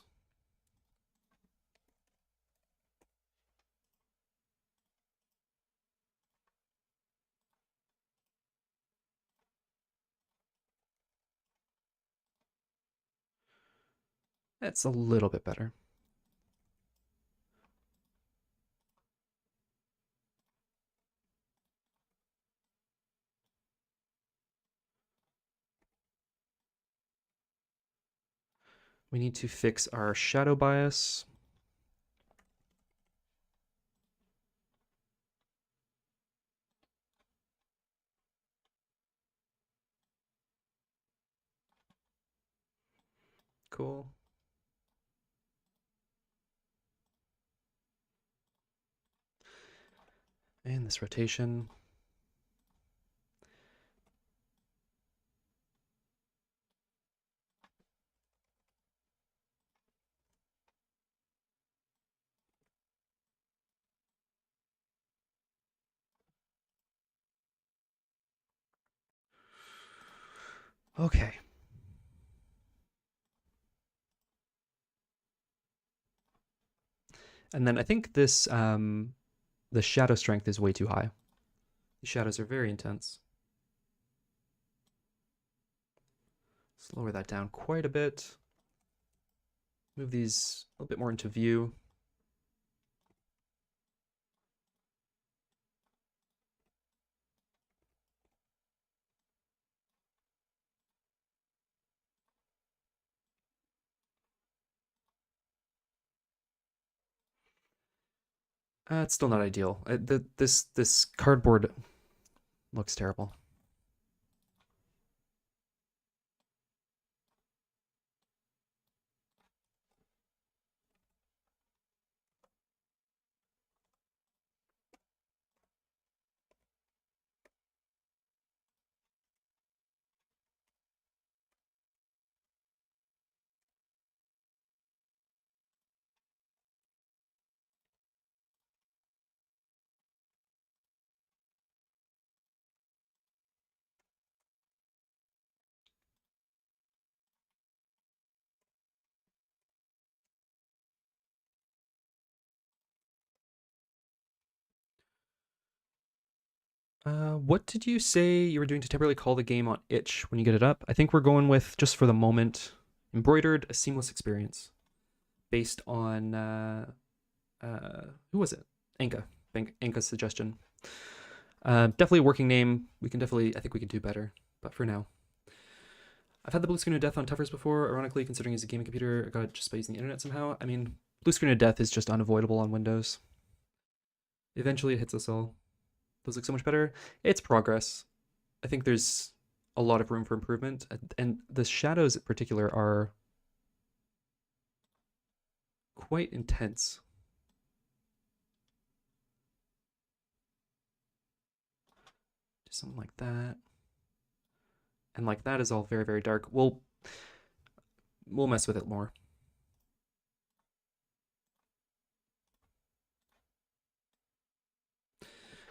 That's a little bit better. We need to fix our shadow bias. Cool. And this rotation. Okay. And then I think this, the shadow strength is way too high. The shadows are very intense. Let's lower that down quite a bit. Move these a little bit more into view. It's still not ideal. This cardboard looks terrible. What did you say you were doing to temporarily call the game on itch when you get it up? I think we're going with, just for the moment, embroidered a seamless experience based on who was it? Anka. Anka's suggestion. Definitely a working name. We can definitely, I think we can do better. But for now, I've had the blue screen of death on Tuffers before. Ironically, considering he's a gaming computer, I got it just by using the internet somehow. I mean, blue screen of death is just unavoidable on Windows. Eventually, it hits us all. Those look so much better. It's progress. I think there's a lot of room for improvement, and the shadows in particular are quite intense. Do something like that. And like that is all very, very dark. We'll mess with it more.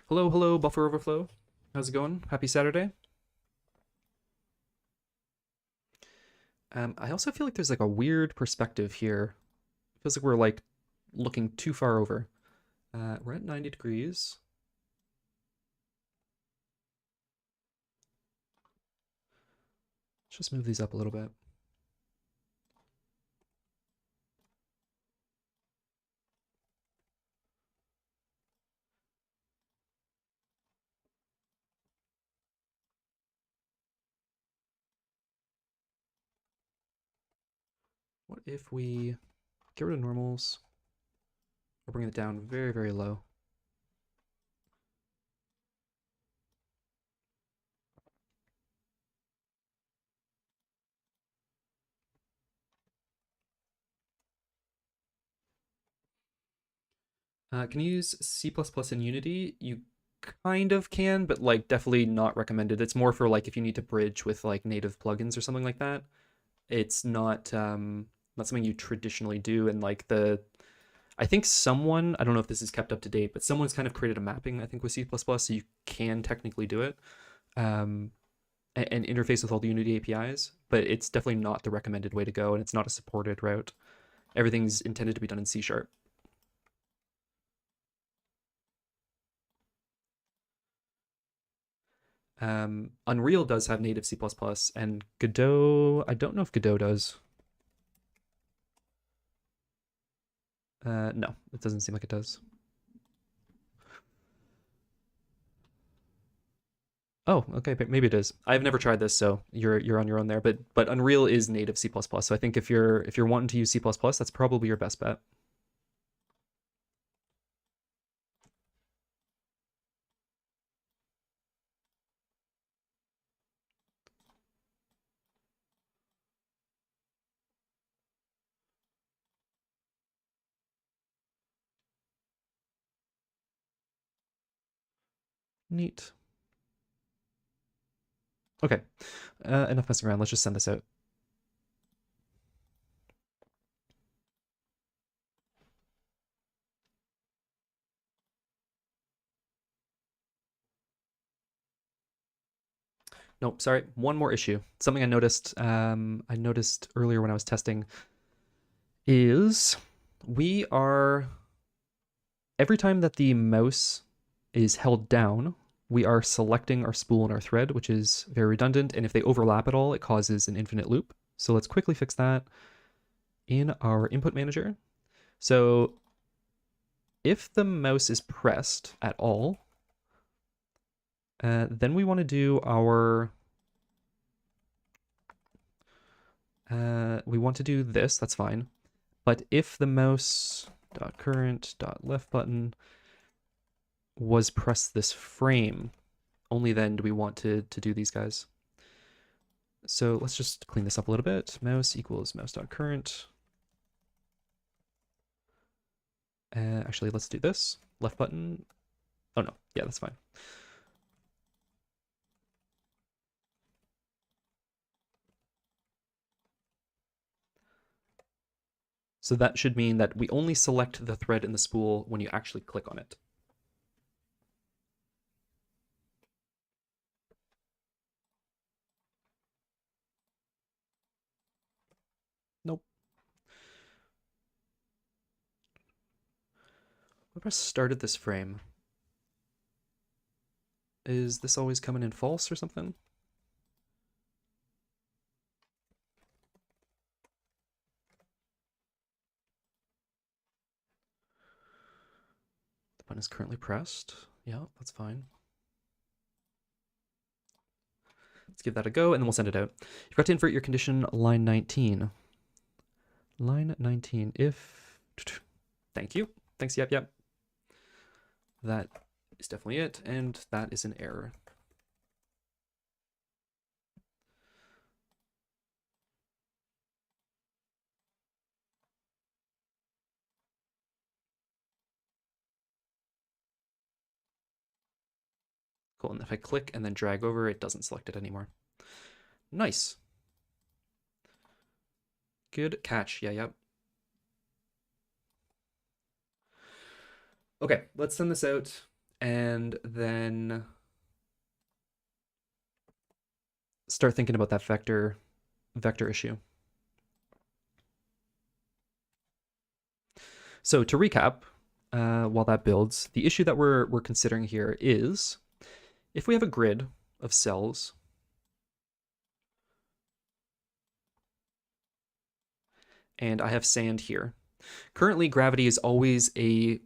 Hello, hello, Buffer Overflow. How's it going? Happy Saturday. I also feel like there's like a weird perspective here. It feels like we're like looking too far over. We're at 90 degrees. Let's just move these up a little bit. What if we get rid of normals or bring it down very, very low? Can you use C++ in Unity? You kind of can, but like definitely not recommended. It's more for like if you need to bridge with like native plugins or something like that. It's not something you traditionally do. And like I think someone, I don't know if this is kept up to date, but someone's kind of created a mapping, I think, with C++, so you can technically do it, um, and interface with all the Unity APIs, but it's definitely not the recommended way to go, and it's not a supported route. Everything's intended to be done in C Sharp. Unreal does have native C++, and Godot, I don't know if Godot does. No, it doesn't seem like it does. Oh, okay, maybe it is. I've never tried this, so you're on your own there. But Unreal is native C++, so I think if you're wanting to use C++, that's probably your best bet. Neat. Okay, enough messing around. Let's just send this out. Nope, sorry. One more issue. Something I noticed earlier when I was testing is we are every time that the mouse is held down, we are selecting our spool and our thread, which is very redundant. And if they overlap at all, it causes an infinite loop. So let's quickly fix that in our input manager. So if the mouse is pressed at all, then we want to do our we want to do this, that's fine. But if the mouse dot current dot left button, was press this frame. Only then do we want to do these guys. So let's just clean this up a little bit. Mouse equals mouse.current. Actually, let's do this. Left button. Oh no, yeah, that's fine. So that should mean that we only select the thread in the spool when you actually click on it. Nope. What if I started this frame? Is this always coming in false or something? The button is currently pressed. Yeah, that's fine. Let's give that a go, and then we'll send it out. You've got to invert your condition line 19. Line 19, if... Thank you. Thanks, yep. That is definitely it, and that is an error. Cool, and if I click and then drag over, it doesn't select it anymore. Nice. Good catch, yep. Okay, let's send this out, and then start thinking about that vector issue. So to recap, while that builds, the issue that we're considering here is if we have a grid of cells, and I have sand here. Currently, gravity is always a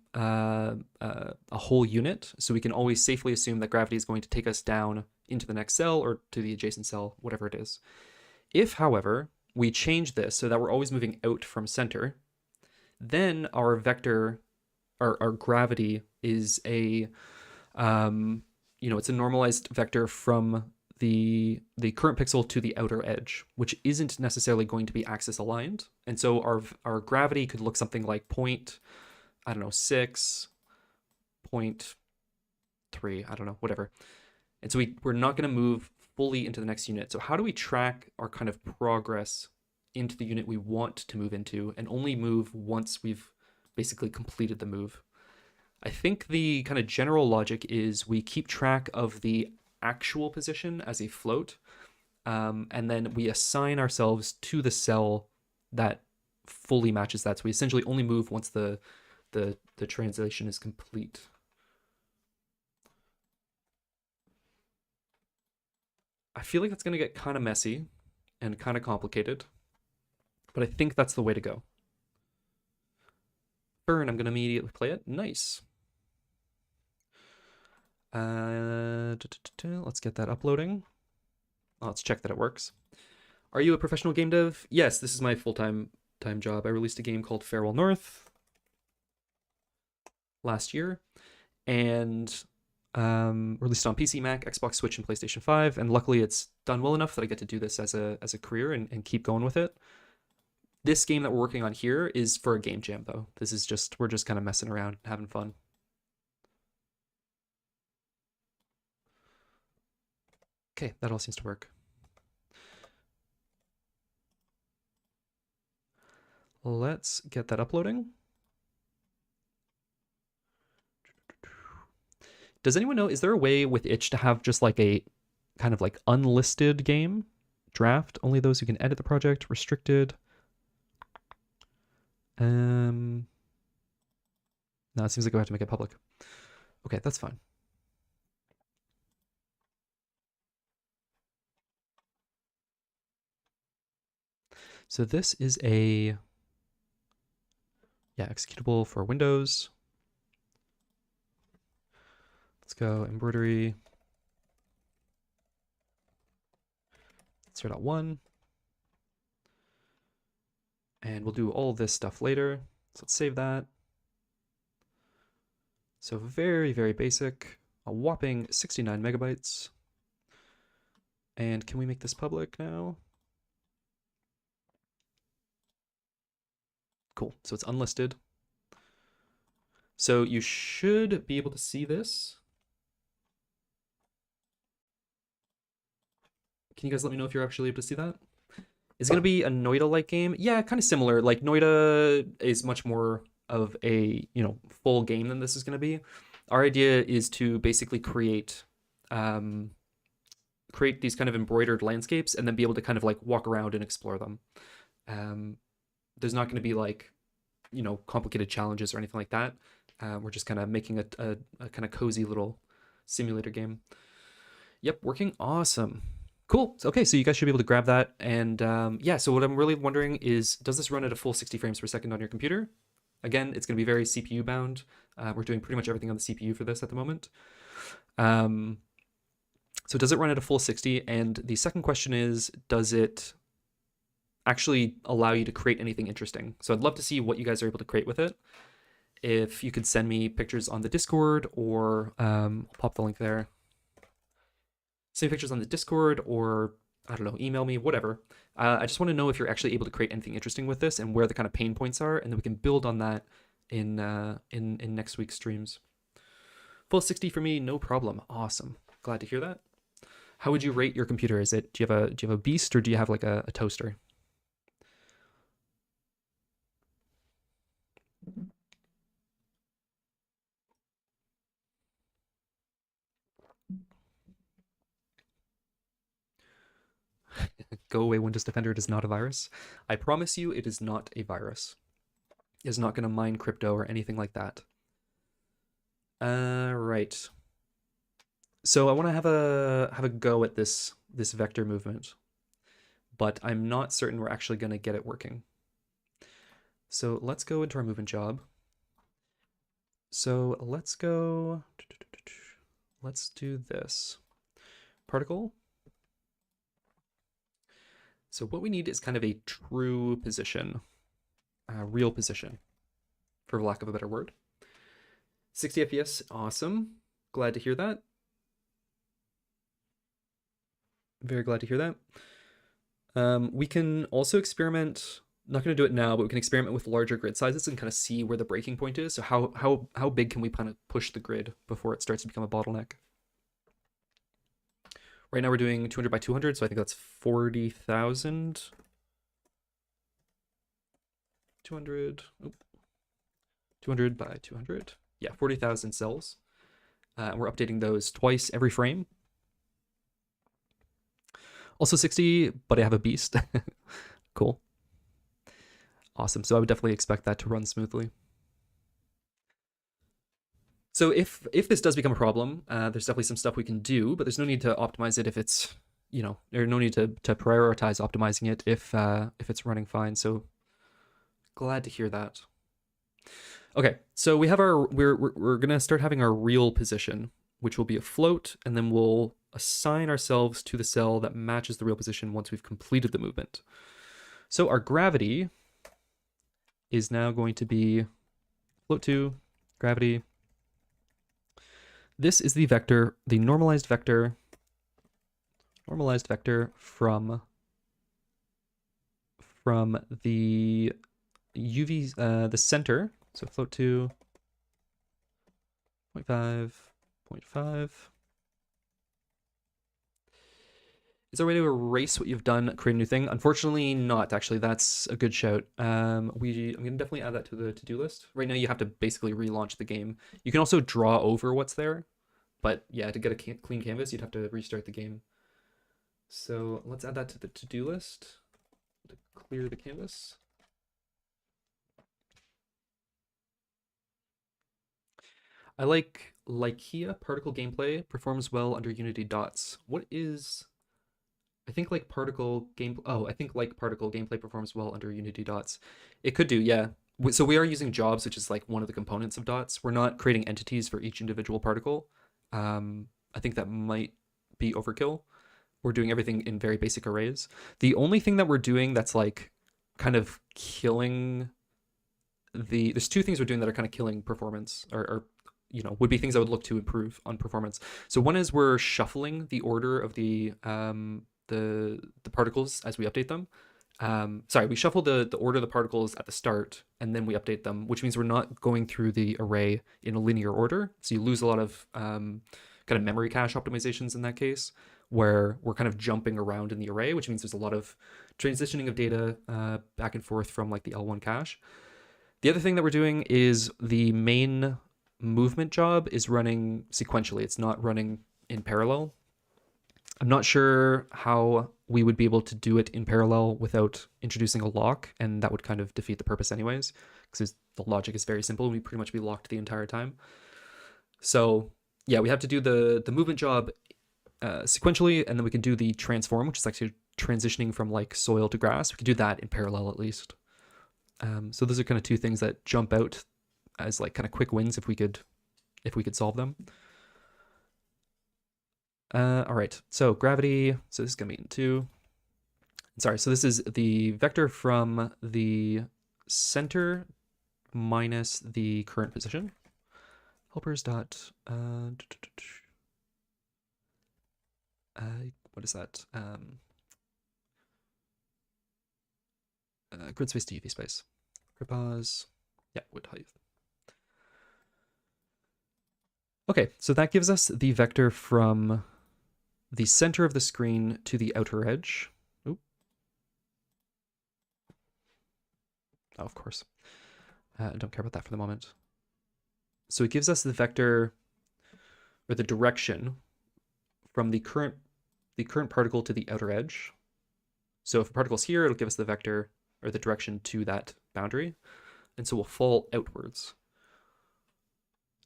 whole unit, so we can always safely assume that gravity is going to take us down into the next cell or to the adjacent cell, whatever it is. If, however, we change this so that we're always moving out from center, then our vector, our gravity is a, it's a normalized vector from the current pixel to the outer edge, which isn't necessarily going to be axis aligned. And so our gravity could look something like 6, 0.3, I don't know, whatever. And so we're not going to move fully into the next unit. So how do we track our kind of progress into the unit we want to move into and only move once we've basically completed the move? I think the kind of general logic is we keep track of the actual position as a float, and then we assign ourselves to the cell that fully matches that. So we essentially only move once the translation is complete. I feel like that's going to get kind of messy and kind of complicated, but I think that's the way to go. Burn, I'm going to immediately play it. Nice. Let's get that uploading. Let's check that it works. Are you a professional game dev? Yes, this is my full-time job. I released a game called Farewell North last year, and released on PC, Mac, Xbox, Switch, and PlayStation 5. And luckily, it's done well enough that I get to do this as a career and keep going with it. This game that we're working on here is for a game jam, though. This is we're just kind of messing around, having fun. Okay, that all seems to work. Let's get that uploading. Does anyone know, is there a way with itch to have just like a kind of like unlisted game? Draft, only those who can edit the project, restricted. No, it seems like we have to make it public. Okay, that's fine. So this is a, executable for Windows. Let's go embroidery. Start out 1. And we'll do all this stuff later. So let's save that. So very, very basic, a whopping 69 megabytes. And can we make this public now? Cool, so it's unlisted. So you should be able to see this. Can you guys let me know if you're actually able to see that? Is it going to be a Noida-like game? Yeah, kind of similar. Like Noida is much more of a, full game than this is going to be. Our idea is to basically create these kind of embroidered landscapes and then be able to kind of like walk around and explore them. There's not going to be like, complicated challenges or anything like that. We're just kind of making a kind of cozy little simulator game. Yep, working awesome. Cool. Okay, so you guys should be able to grab that. And yeah, so what I'm really wondering is, does this run at a full 60 frames per second on your computer? Again, it's going to be very CPU bound. We're doing pretty much everything on the CPU for this at the moment. So does it run at a full 60? And the second question is, does it actually allow you to create anything interesting? So I'd love to see what you guys are able to create with it. If you could send me pictures on the Discord, or I'll pop the link there. Send me pictures on the Discord, or I don't know, email me, whatever. I just want to know if you're actually able to create anything interesting with this and where the kind of pain points are, and then we can build on that in next week's streams. Full 60 for me, no problem. Awesome. Glad to hear that. How would you rate your computer? Do you have a beast, or do you have like a toaster? Go away, Windows Defender, it is not a virus. I promise you it is not a virus. It is not going to mine crypto or anything like that. Right. So I want to have a go at this vector movement, but I'm not certain we're actually going to get it working. So let's go into our movement job. So let's do this. Particle. So what we need is kind of a true position, a real position, for lack of a better word. 60 FPS, awesome. Glad to hear that. Very glad to hear that. We can also experiment, not going to do it now, but we can experiment with larger grid sizes and kind of see where the breaking point is. So how big can we kind of push the grid before it starts to become a bottleneck? Right now we're doing 200 by 200, so I think that's 40,000. 200 by 200. Yeah, 40,000 cells. We're updating those twice every frame. Also 60, but I have a beast. Cool. Awesome. So I would definitely expect that to run smoothly. So if this does become a problem, there's definitely some stuff we can do, but there's no need to optimize it if it's, there's no need to prioritize optimizing it if it's running fine. So glad to hear that. Okay, so we have we're gonna start having our real position, which will be a float, and then we'll assign ourselves to the cell that matches the real position once we've completed the movement. So our gravity is now going to be float to gravity. This is the vector, the normalized vector from the UV, the center. So float to 0.5. Is there a way to erase what you've done, create a new thing? Unfortunately not, actually. That's a good shout. I'm gonna definitely add that to the to-do list. Right now you have to basically relaunch the game. You can also draw over what's there, but yeah, to get a clean canvas, you'd have to restart the game. So let's add that to the to-do list to clear the canvas. I like Lycia particle gameplay performs well under Unity dots. What is... I think like particle game. Oh, I think like particle gameplay performs well under Unity dots. It could do, yeah. So we are using jobs, which is like one of the components of dots. We're not creating entities for each individual particle. I think that might be overkill. We're doing everything in very basic arrays. The only thing that we're doing that's like kind of killing there's two things we're doing that are kind of killing performance or would be things I would look to improve on performance. So one is we're shuffling the order of the particles as we update them. Sorry, we shuffle the order of the particles at the start and then we update them, which means we're not going through the array in a linear order. So you lose a lot of kind of memory cache optimizations in that case, where we're kind of jumping around in the array, which means there's a lot of transitioning of data back and forth from like the L1 cache. The other thing that we're doing is the main movement job is running sequentially. It's not running in parallel. I'm not sure how we would be able to do it in parallel without introducing a lock, and that would kind of defeat the purpose anyways, because the logic is very simple. We'd pretty much be locked the entire time. So yeah, we have to do the movement job sequentially, and then we can do the transform, which is actually transitioning from like soil to grass. We can do that in parallel at least. So those are kind of two things that jump out as like kind of quick wins if we could solve them. All right, so gravity, so this is gonna be in 2. Sorry, so this is the vector from the center minus the current position. Helpers dot, what is that? Grid space to UV space. Grid pause, yeah, wood height. Okay, so that gives us the vector from the center of the screen to the outer edge. Oop. Oh, of course. I don't care about that for the moment. So it gives us the vector, or the direction, from the current particle to the outer edge. So if a particle's here, it'll give us the vector, or the direction to that boundary. And so we'll fall outwards.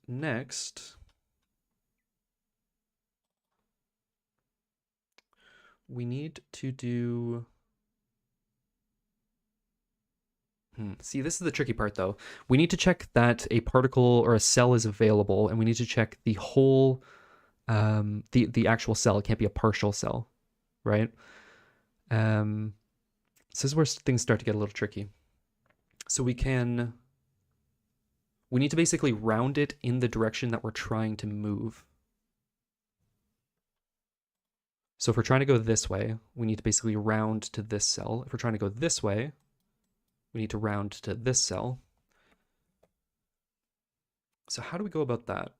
Next, we need to do... See, this is the tricky part though. We need to check that a particle or a cell is available, and we need to check the whole, the actual cell. It can't be a partial cell, right? So this is where things start to get a little tricky. So we need to basically round it in the direction that we're trying to move. So if we're trying to go this way, we need to basically round to this cell. If we're trying to go this way, we need to round to this cell. So how do we go about that?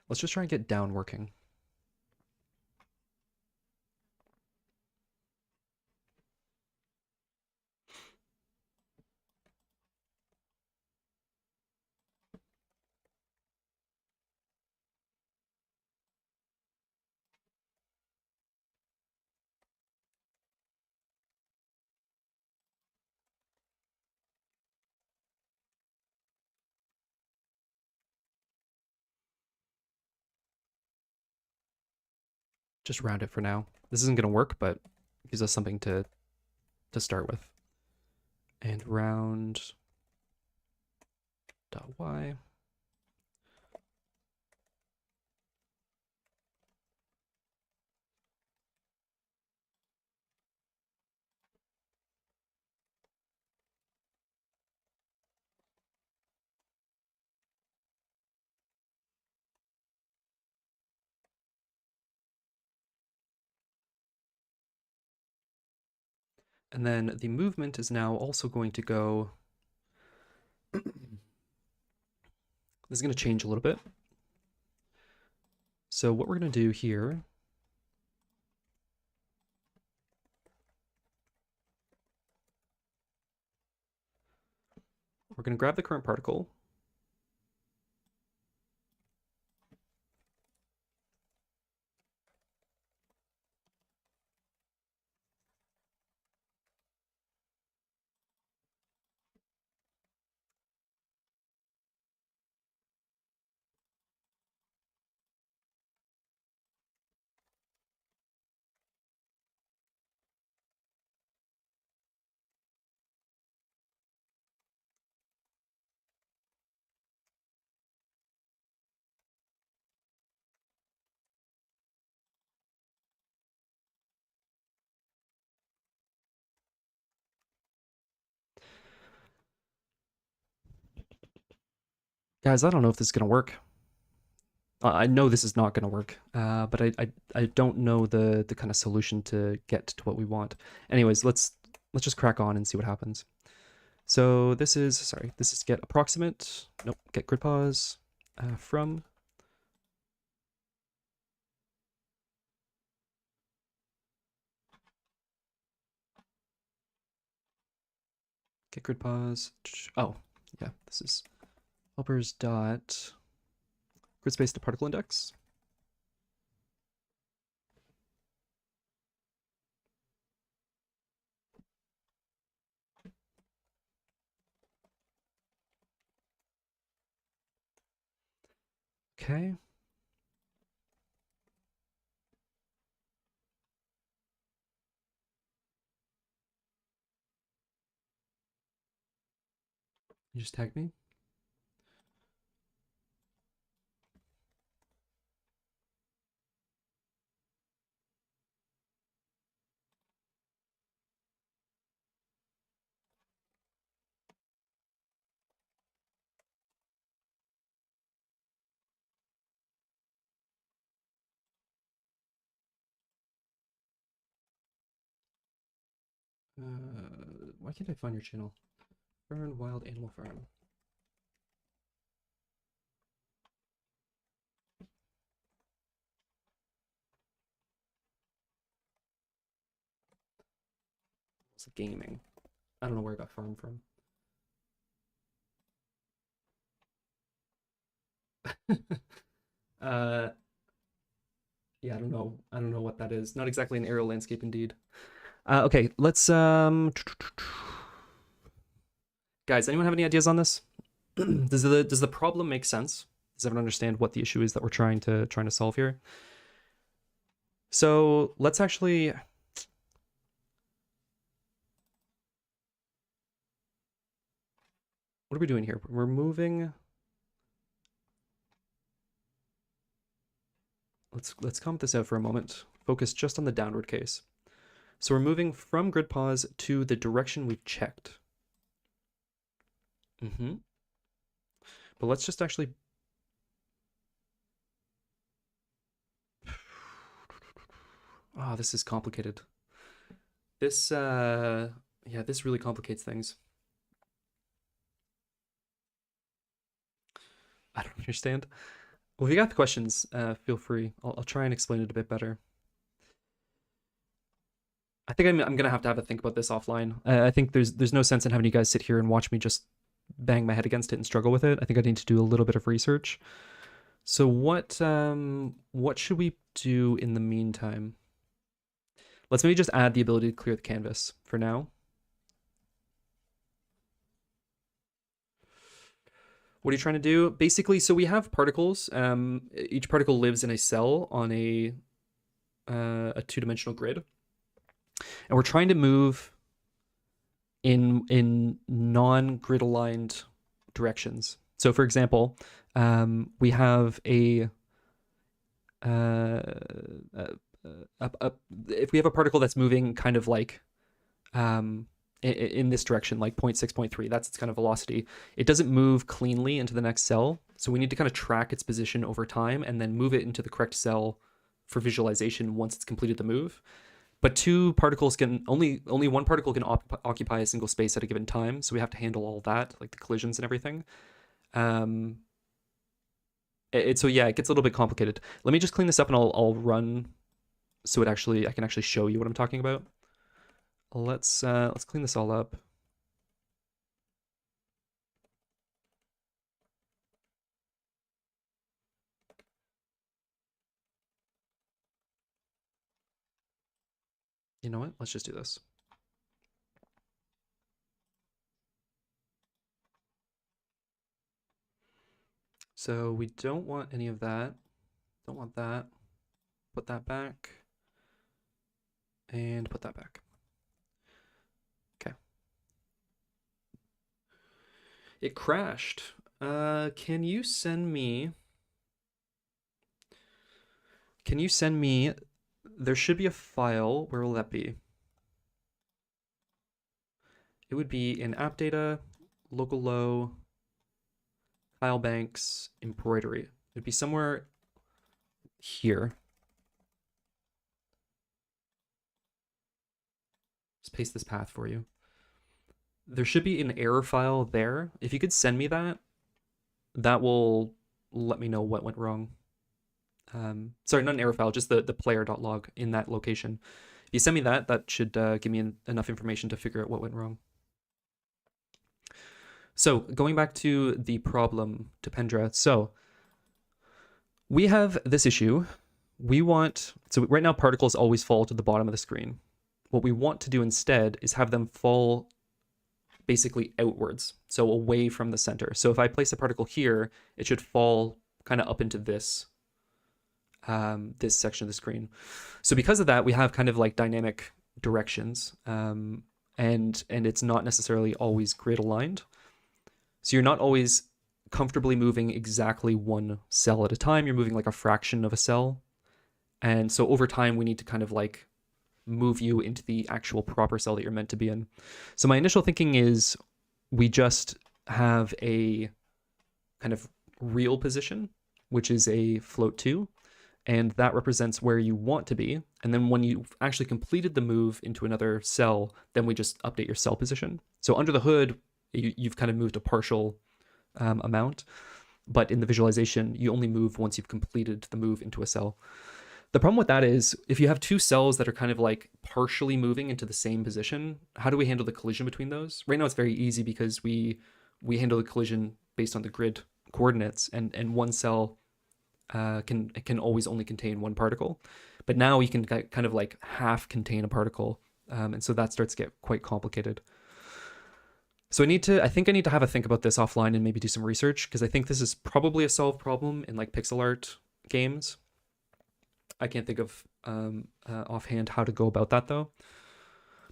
Let's just try and get down working. Just round it for now. This isn't going to work, but it gives us something to start with. And round dot y. And then the movement is now also going to go... This is going to change a little bit. So what we're going to do here... We're going to grab the current particle. Guys, I don't know if this is gonna work. I know this is not gonna work, but I don't know the kind of solution to get to what we want. Anyways, let's just crack on and see what happens. So this is get approximate. Nope, get grid pause from. Get grid pause. Oh, yeah, this is helpers dot grid space to particle index. Okay. You just tag me. Why can't I find your channel? Fern Wild Animal Farm. It's gaming. I don't know where I got farm from. uh, yeah, I don't know. I don't know what that is. Not exactly an aerial landscape, indeed. Okay, let's guys. Anyone have any ideas on this? does the problem make sense? Does everyone understand what the issue is that we're trying to solve here? So let's actually. What are we doing here? We're moving. Let's comment this out for a moment. Focus just on the downward case. So we're moving from grid pause to the direction we've checked. But let's just actually. Oh, this is complicated. This yeah, this really complicates things. I don't understand. Well, if you got the questions, feel free. I'll try and explain it a bit better. I think I'm gonna have to have a think about this offline. I think there's no sense in having you guys sit here and watch me just bang my head against it and struggle with it. I think I need to do a little bit of research. So what should we do in the meantime? Let's maybe just add the ability to clear the canvas for now. What are you trying to do? Basically, so we have particles. Each particle lives in a cell on a two-dimensional grid, and we're trying to move in non-grid aligned directions. So, for example, we have a if we have a particle that's moving kind of like in this direction, like 0.6, 0.3, that's its kind of velocity. It doesn't move cleanly into the next cell, so we need to kind of track its position over time and then move it into the correct cell for visualization once it's completed the move. But two particles can only one particle can occupy a single space at a given time, so we have to handle all that, like the collisions and everything. So yeah, it gets a little bit complicated. Let me just clean this up and I'll run so I can actually show you what I'm talking about. Let's clean this all up. You know what? Let's just do this. So we don't want any of that. Don't want that. Put that back. And put that back. Okay. It crashed. Can you send me... There should be a file. Where will that be? It would be in app data, local low, Tile banks, embroidery. It'd be somewhere here. Just paste this path for you. There should be an error file there. If you could send me that, that will let me know what went wrong. Sorry, not an error file, just the player.log in that location. If you send me that, that should give me enough information to figure out what went wrong. So going back to the problem, Dependra. So we have this issue. So right now particles always fall to the bottom of the screen. What we want to do instead is have them fall basically outwards, so away from the center. So if I place a particle here, it should fall kind of up into this this section of the screen. So because of that, we have kind of like dynamic directions, and it's not necessarily always grid aligned. So you're not always comfortably moving exactly one cell at a time. You're moving like a fraction of a cell. And so over time, we need to kind of like move you into the actual proper cell that you're meant to be in. So my initial thinking is we just have a kind of real position, which is a float 2, and that represents where you want to be. And then when you've actually completed the move into another cell, then we just update your cell position. So under the hood, you've kind of moved a partial amount, but in the visualization, you only move once you've completed the move into a cell. The problem with that is if you have two cells that are kind of like partially moving into the same position, how do we handle the collision between those? Right now it's very easy because we handle the collision based on the grid coordinates, and one cell can always only contain one particle. But now you can kind of like half contain a particle, and so that starts to get quite complicated. So I think I need to have a think about this offline and maybe do some research, because I think this is probably a solved problem in like pixel art games. I can't think of offhand how to go about that though.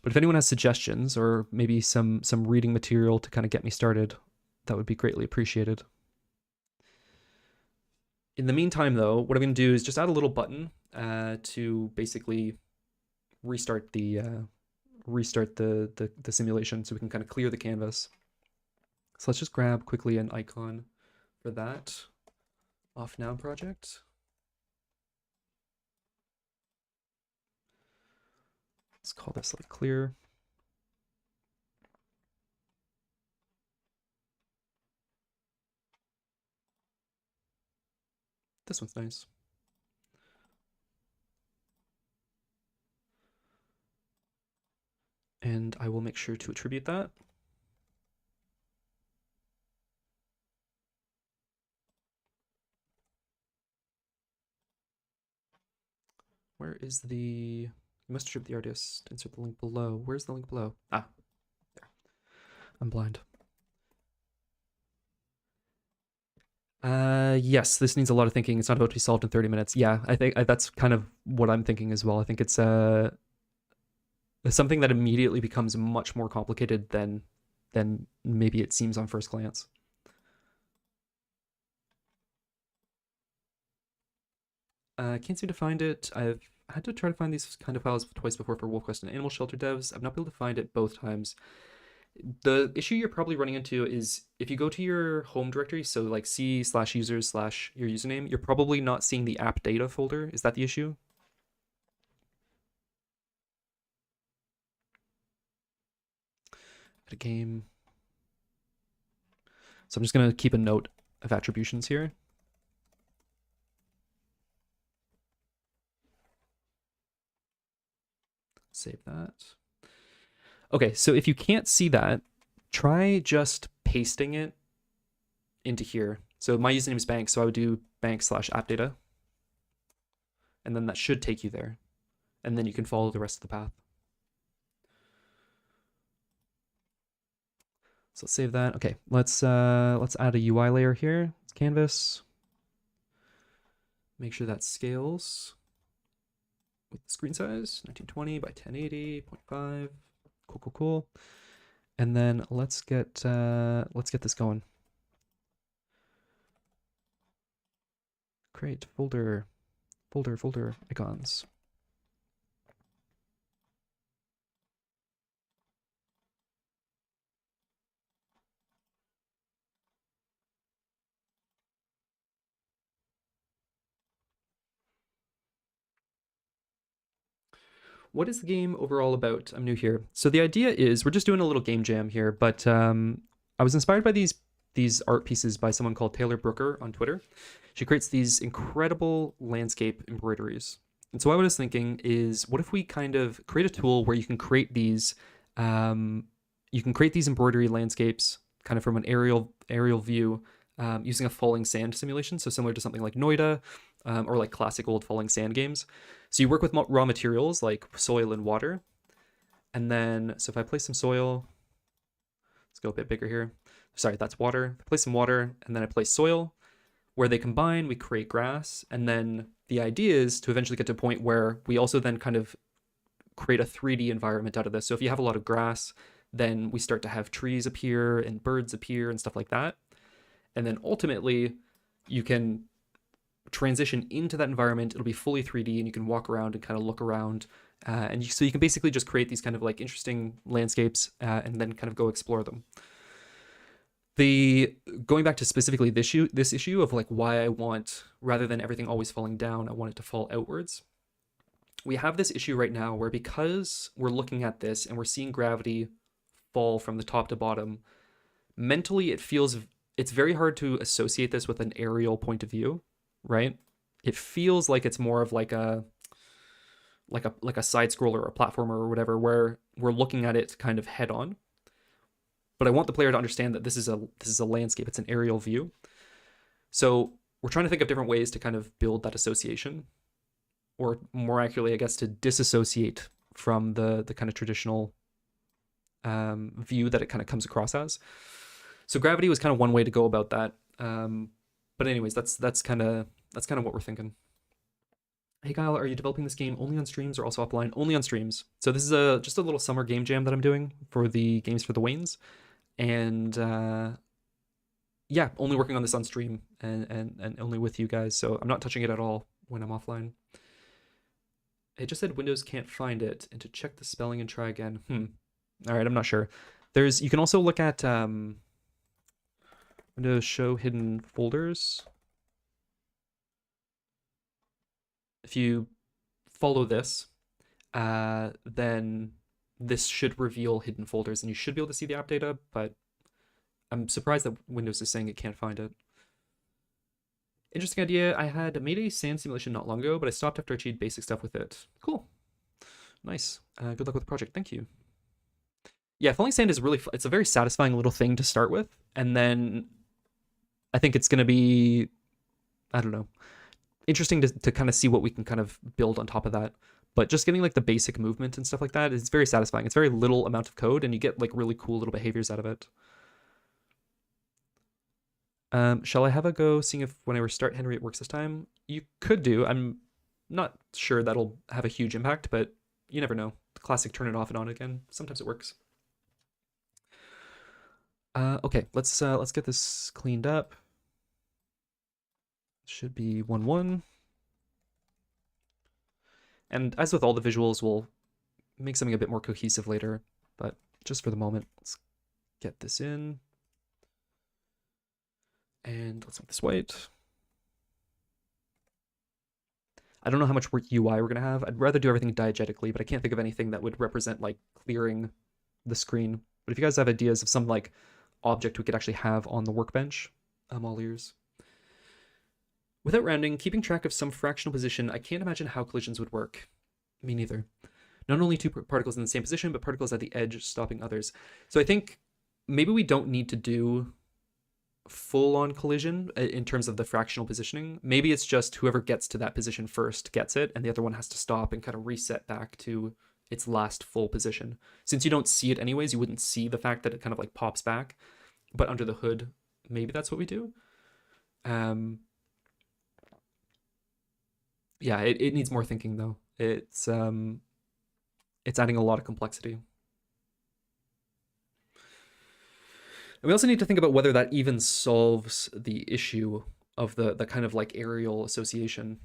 But if anyone has suggestions or maybe some reading material to kind of get me started, that would be greatly appreciated. In the meantime though, what I'm going to do is just add a little button to basically restart the simulation so we can kind of clear the canvas. So let's just grab quickly an icon for that off now project. Let's call this like clear. This one's nice. And I will make sure to attribute that. Where is the... You must attribute the artist. Insert the link below. Where's the link below? Ah, there. I'm blind. Yes, this needs a lot of thinking. It's not about to be solved in 30 minutes. Yeah, I think that's kind of what I'm thinking as well. I think it's something that immediately becomes much more complicated than maybe it seems on first glance. I can't seem to find it. I've had to try to find these kind of files twice before for WolfQuest and Animal Shelter devs. I've not been able to find it both times. The issue you're probably running into is if you go to your home directory, so like c/users/your username, you're probably not seeing the app data folder. Is that the issue? At a game. So I'm just going to keep a note of attributions here. Save that. Okay, so if you can't see that, try just pasting it into here. So my username is bank, so I would do bank/appdata. And then that should take you there. And then you can follow the rest of the path. So let's save that. Okay, let's add a UI layer here. It's canvas. Make sure that scales with the screen size, 1920 by 1080.5. Cool, cool, cool. And then let's get this going. Create folder icons. what is the game overall about? I'm new here. So the idea is we're just doing a little game jam here, but I was inspired by these art pieces by someone called Taylor Brooker on Twitter. She creates these incredible landscape embroideries. And so what I was thinking is, what if we kind of create a tool where you can create these embroidery landscapes kind of from an aerial view using a falling sand simulation, so similar to something like Noida or like classic old falling sand games. So you work with raw materials like soil and water, and then so if I place some soil, let's go a bit bigger here. Sorry, that's water. I place some water, and then I place soil. Where they combine, we create grass, and then the idea is to eventually get to a point where we also then kind of create a 3D environment out of this. So if you have a lot of grass, then we start to have trees appear and birds appear and stuff like that. And then ultimately, you can transition into that environment. It'll be fully 3D, and you can walk around and kind of look around. So you can basically just create these kind of like interesting landscapes and then kind of go explore them. Going back to specifically this issue of like why I want, rather than everything always falling down, I want it to fall outwards. We have this issue right now where, because we're looking at this and we're seeing gravity fall from the top to bottom, mentally it's very hard to associate this with an aerial point of view, right? It feels like it's more of like a side scroller or a platformer or whatever, where we're looking at it kind of head on. But I want the player to understand that this is a landscape. It's an aerial view. So we're trying to think of different ways to kind of build that association, or more accurately, I guess, to disassociate from the kind of traditional view that it kind of comes across as. So gravity was kind of one way to go about that. But anyways, that's kind of what we're thinking. Hey Kyle, are you developing this game only on streams or also offline? Only on streams. So this is just a little summer game jam that I'm doing for the Games for the Wanes. And yeah, only working on this on stream and only with you guys. So I'm not touching it at all when I'm offline. It just said Windows can't find it, and to check the spelling and try again. All right, I'm not sure. You can also look at Windows show hidden folders. If you follow this, then this should reveal hidden folders, and you should be able to see the app data, but I'm surprised that Windows is saying it can't find it. Interesting idea. I had made a sand simulation not long ago, but I stopped after I achieved basic stuff with it. Cool. Nice. Good luck with the project. Thank you. Yeah, falling sand is it's a very satisfying little thing to start with, and then I think it's going to be, I don't know, interesting to kind of see what we can kind of build on top of that. But just getting like the basic movement and stuff like that is very satisfying. It's very little amount of code, and you get like really cool little behaviors out of it. Shall I have a go seeing if when I restart Henry it works this time? You could do. I'm not sure that'll have a huge impact, but you never know. The classic turn it off and on again. Sometimes it works. Okay, let's get this cleaned up. Should be 1-1. And as with all the visuals, we'll make something a bit more cohesive later, but just for the moment, let's get this in. And let's make this white. I don't know how much UI we're gonna have. I'd rather do everything diegetically, but I can't think of anything that would represent like clearing the screen. But if you guys have ideas of some like object we could actually have on the workbench, I'm all ears. Without rounding, keeping track of some fractional position, I can't imagine how collisions would work. Me neither. Not only two particles in the same position, but particles at the edge stopping others. So I think maybe we don't need to do full-on collision in terms of the fractional positioning. Maybe it's just whoever gets to that position first gets it, and the other one has to stop and kind of reset back to its last full position. Since you don't see it anyways, you wouldn't see the fact that it kind of like pops back. But under the hood, maybe that's what we do. Yeah, it needs more thinking though. It's adding a lot of complexity. And we also need to think about whether that even solves the issue of the kind of like aerial association.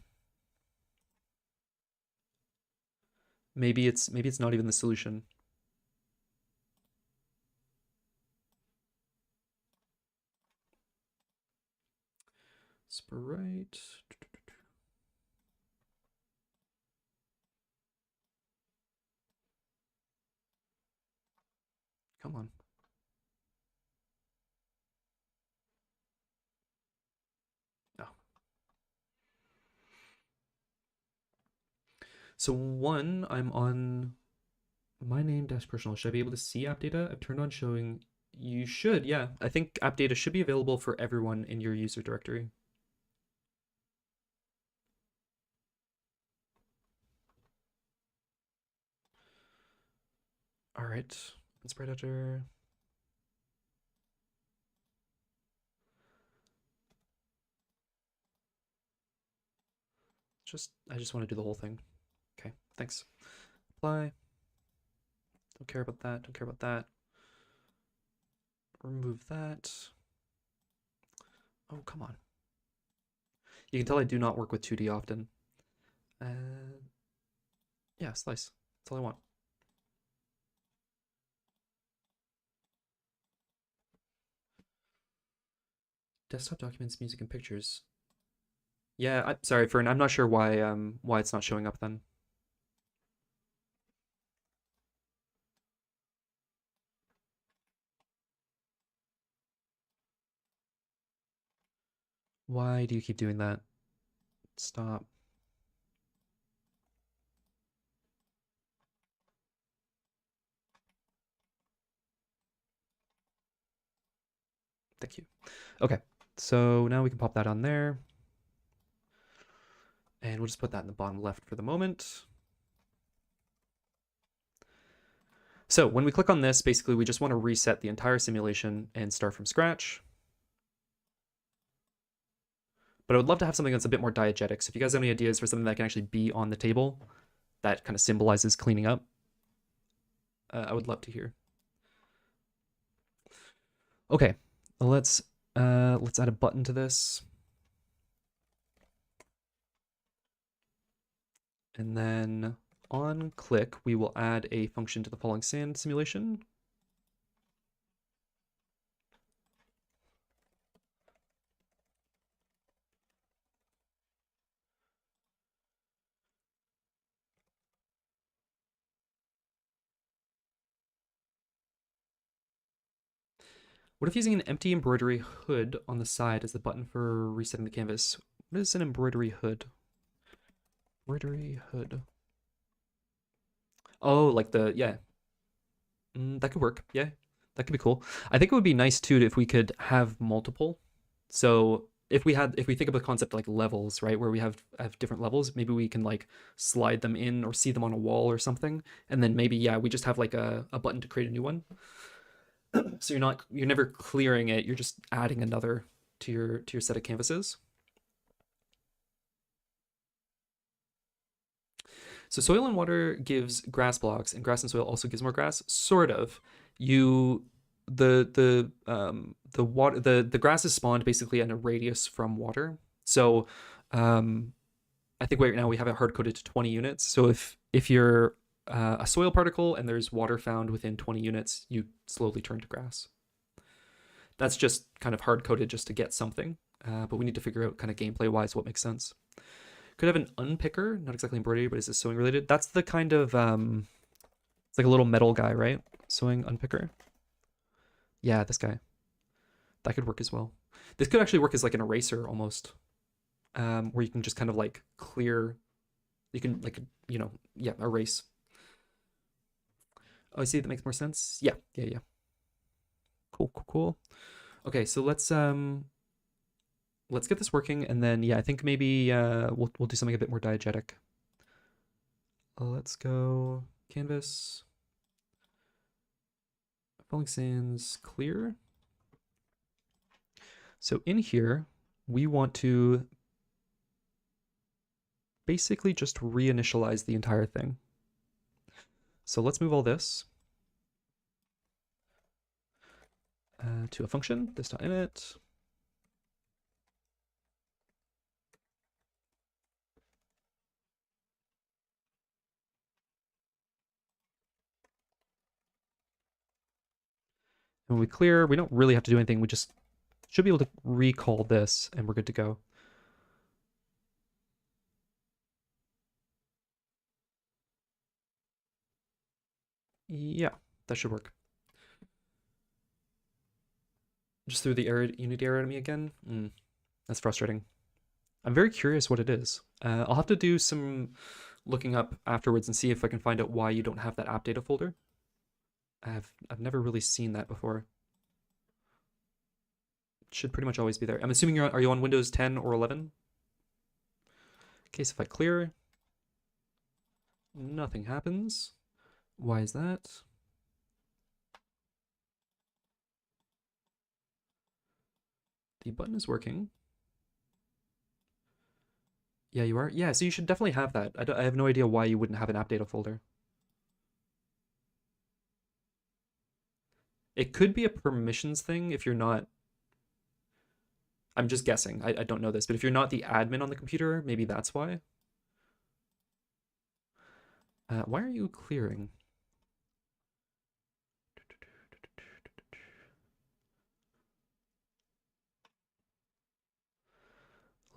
Maybe it's not even the solution. Sprite. Come on. Oh. So one, I'm on my name dash personal. Should I be able to see app data? I've turned on showing. You should, yeah. I think app data should be available for everyone in your user directory. All right, spread editor. I just want to do the whole thing. Okay, thanks. Apply. Don't care about that. Don't care about that. Remove that. Oh, come on. You can tell I do not work with 2D often. Yeah, slice. That's all I want. Desktop documents, music, and pictures. Yeah, sorry, Fern. I'm not sure why it's not showing up then. Why do you keep doing that? Stop. Thank you. Okay, so now we can pop that on there. And we'll just put that in the bottom left for the moment. So when we click on this, basically we just want to reset the entire simulation and start from scratch. But I would love to have something that's a bit more diegetic. So if you guys have any ideas for something that can actually be on the table that kind of symbolizes cleaning up, I would love to hear. Okay, let's add a button to this. And then on click, we will add a function to the falling sand simulation. What if using an empty embroidery hood on the side as the button for resetting the canvas? What is an embroidery hood? Embroidery hood. Oh, like the, yeah. That could work. Yeah, that could be cool. I think it would be nice too if we could have multiple. So if we think of a concept like levels, right, where we have different levels, maybe we can like slide them in or see them on a wall or something, and then maybe we just have like a button to create a new one. So you're never clearing it, you're just adding another to your set of canvases. So soil and water gives grass blocks, and grass and soil also gives more grass. Sort of. You the water the grass is spawned basically in a radius from water. So I think right now we have it hard coded to 20 units. So if you're a soil particle and there's water found within 20 units, you slowly turn to grass. That's just kind of hard coded just to get something, but we need to figure out kind of gameplay wise what makes sense. Could have an unpicker, not exactly embroidery, but is this sewing related? That's the kind of it's like a little metal guy, right? Sewing unpicker. Yeah, this guy. That could work as well. This could actually work as like an eraser almost, where you can just kind of like clear. You can like yeah, erase. Oh, I see. That makes more sense. Yeah, yeah, yeah. Cool, cool, cool. Okay, so let's get this working, and then yeah, I think maybe we'll do something a bit more diegetic. Let's go canvas, falling sands, clear. So in here, we want to basically just reinitialize the entire thing. So let's move all this to a function, this.init. And when we clear, we don't really have to do anything. We just should be able to recall this and we're good to go. Yeah, that should work. Just threw the error, Unity error at me again. That's frustrating. I'm very curious what it is. I'll have to do some looking up afterwards and see if I can find out why you don't have that app data folder. I've never really seen that before. It should pretty much always be there. I'm assuming are you on Windows 10 or 11? Okay, so if I clear, nothing happens. Why is that? The button is working. Yeah, you are? Yeah, so you should definitely have that. I have no idea why you wouldn't have an app data folder. It could be a permissions thing if you're not. I'm just guessing. I don't know this, but if you're not the admin on the computer, maybe that's why. Why are you clearing?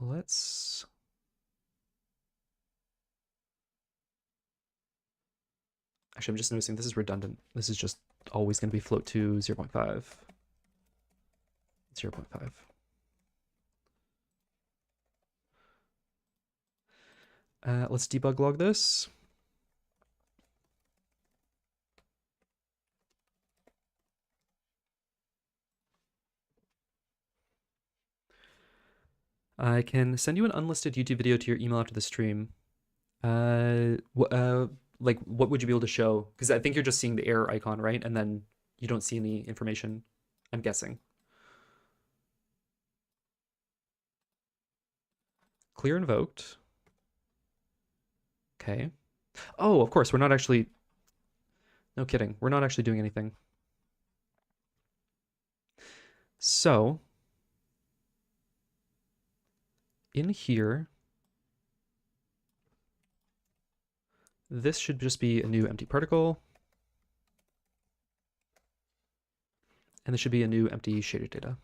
Let's. Actually, I'm just noticing this is redundant. This is just always going to be float to 0.5. 0.5. Let's debug log this. I can send you an unlisted YouTube video to your email after the stream. Like, what would you be able to show? Because I think you're just seeing the error icon, right? And then you don't see any information, I'm guessing. Clear invoked. Okay. Oh, of course, we're not actually. No kidding. We're not actually doing anything. So, in here, this should just be a new empty particle. And this should be a new empty shader data.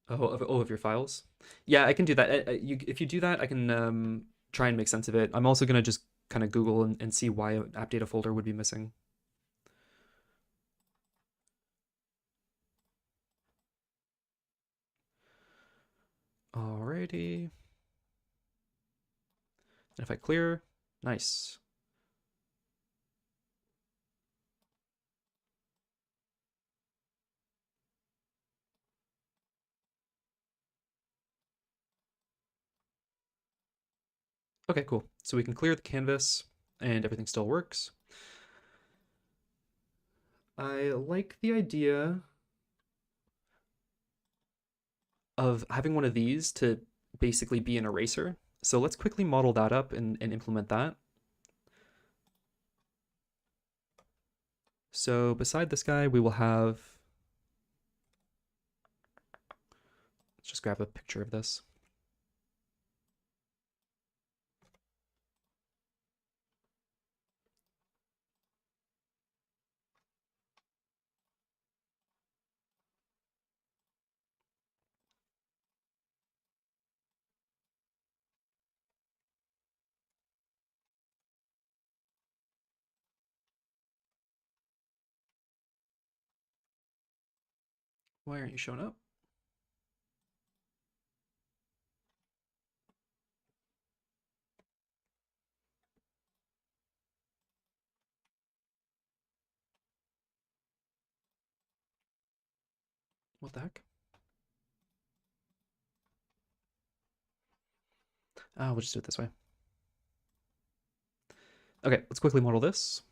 Of your files. Yeah, I can do that. If you do that, I can try and make sense of it. I'm also going to just kind of Google and see why an app data folder would be missing. Alrighty. And if I clear, nice. Okay, cool. So we can clear the canvas and everything still works. I like the idea of having one of these to basically be an eraser. So let's quickly model that up and implement that. So beside this guy, we will have, let's just grab a picture of this. Why aren't you showing up? What the heck? We'll just do it this way. Okay, let's quickly model this.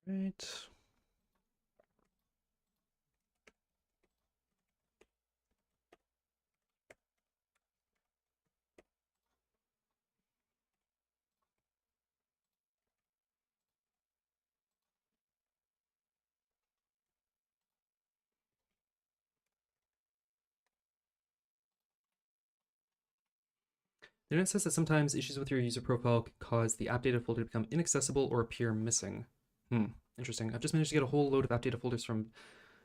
Right. Then it says that sometimes issues with your user profile can cause the app data folder to become inaccessible or appear missing. Interesting. I've just managed to get a whole load of app data folders from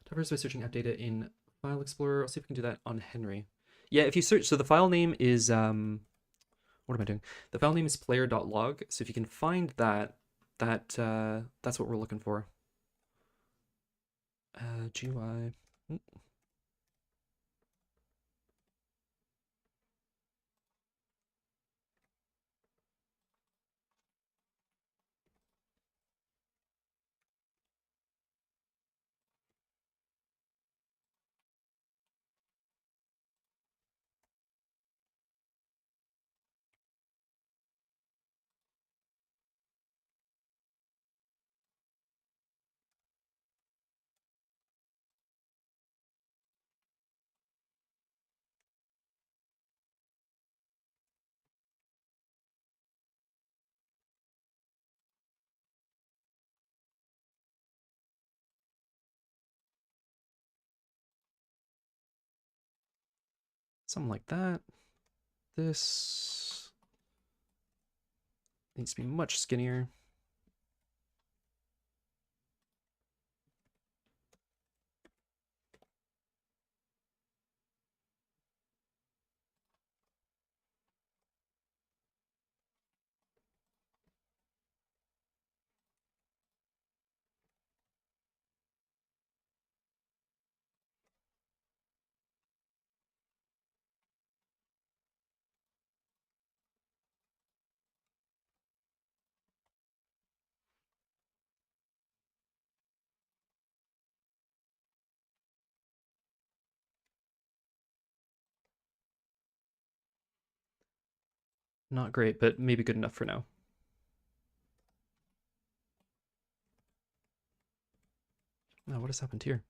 developers by searching app data in File Explorer. I'll see if we can do that on Henry. Yeah, if you search, so the file name is, what am I doing? The file name is player.log. So if you can find that, that's what we're looking for. GUI. Something like that. This needs to be much skinnier. Not great, but maybe good enough for now. Oh, what has happened here?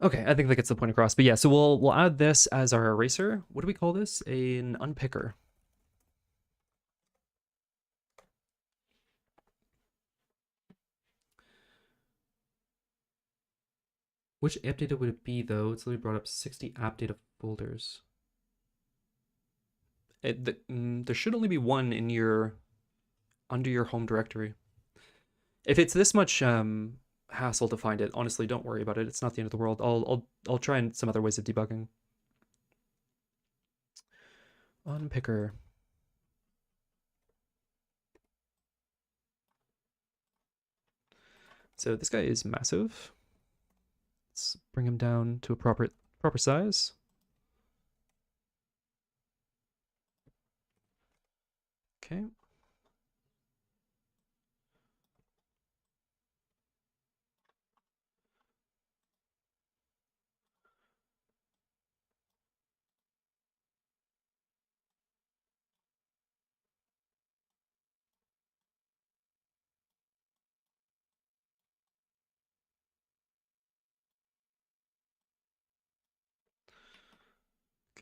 Okay, I think that gets the point across. But yeah, so we'll add this as our eraser. What do we call this? An unpicker. Which app data would it be though? It's literally brought up 60 app data folders. There should only be one in your under your home directory. If it's this much hassle to find it, honestly, don't worry about it. It's not the end of the world. I'll try and some other ways of debugging. Unpicker. So this guy is massive. Let's bring him down to a proper size. Okay.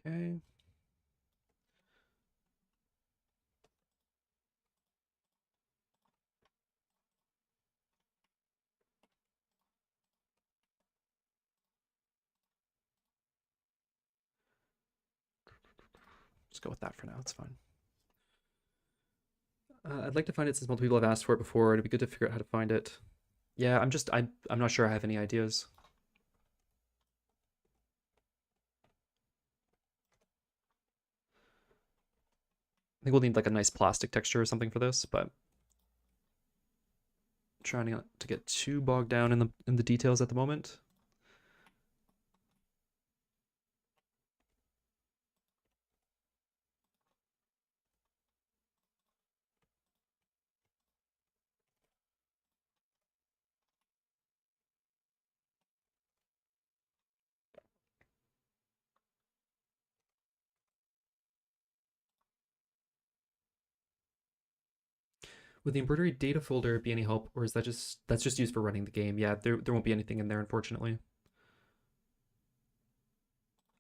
Okay. Just go with that for now. It's fine. I'd like to find it since multiple people have asked for it before. It'd be good to figure out how to find it. Yeah, I'm not sure I have any ideas. I think we'll need like a nice plastic texture or something for this, but trying not to get too bogged down in the details at the moment. Would the embroidery data folder be any help, or is that's just used for running the game? Yeah, there won't be anything in there, unfortunately.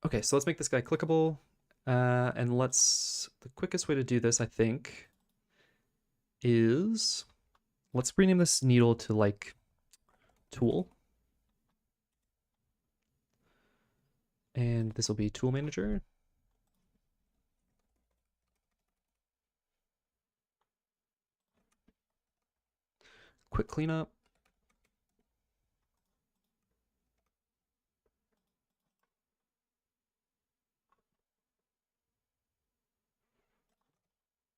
Okay, so let's make this guy clickable. And the quickest way to do this, I think, is let's rename this needle to like tool. And this will be tool manager. Quick cleanup.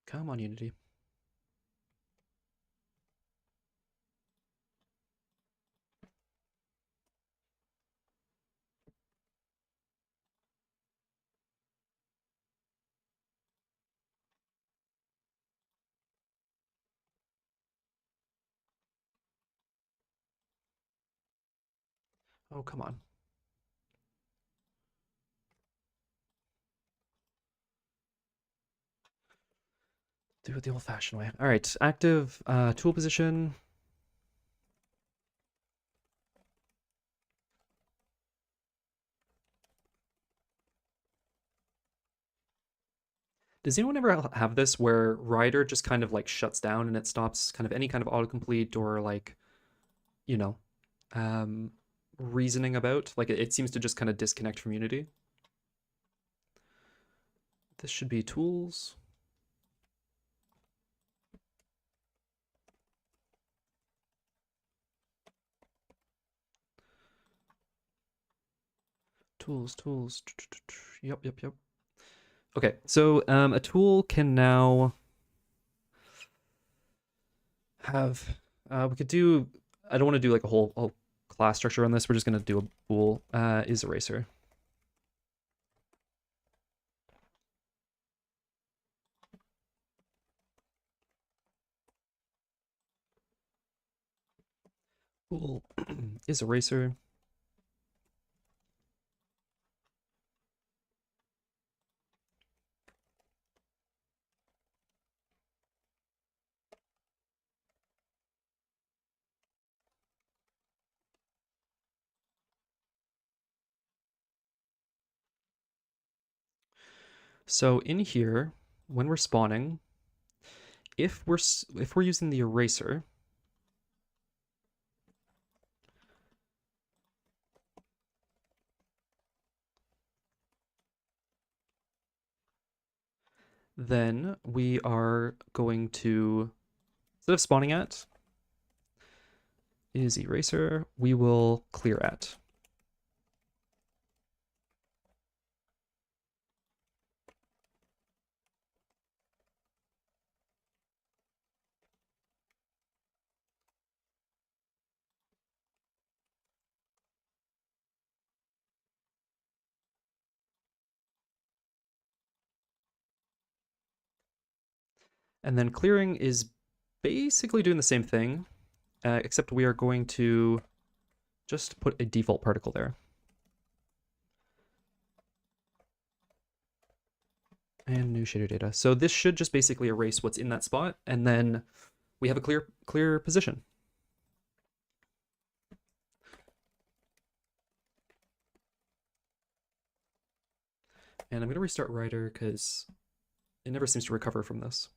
Come on, Unity. Oh, come on. Do it the old-fashioned way. All right, active tool position. Does anyone ever have this where Rider just kind of like shuts down and it stops kind of any kind of autocomplete or like, you know, um, reasoning about? Like it seems to just kind of disconnect from Unity. This should be tools. Tools. Yep. Okay, so a tool can now have, we could do, I don't want to do like a whole class structure on this. We're just going to do a bool is eraser. Bool is eraser. So in here, when we're spawning, if we're using the eraser, then we are going to, instead of spawning at is eraser, we will clear at. And then clearing is basically doing the same thing, except we are going to just put a default particle there. And new shader data. So this should just basically erase what's in that spot, and then we have a clear position. And I'm going to restart Rider because it never seems to recover from this.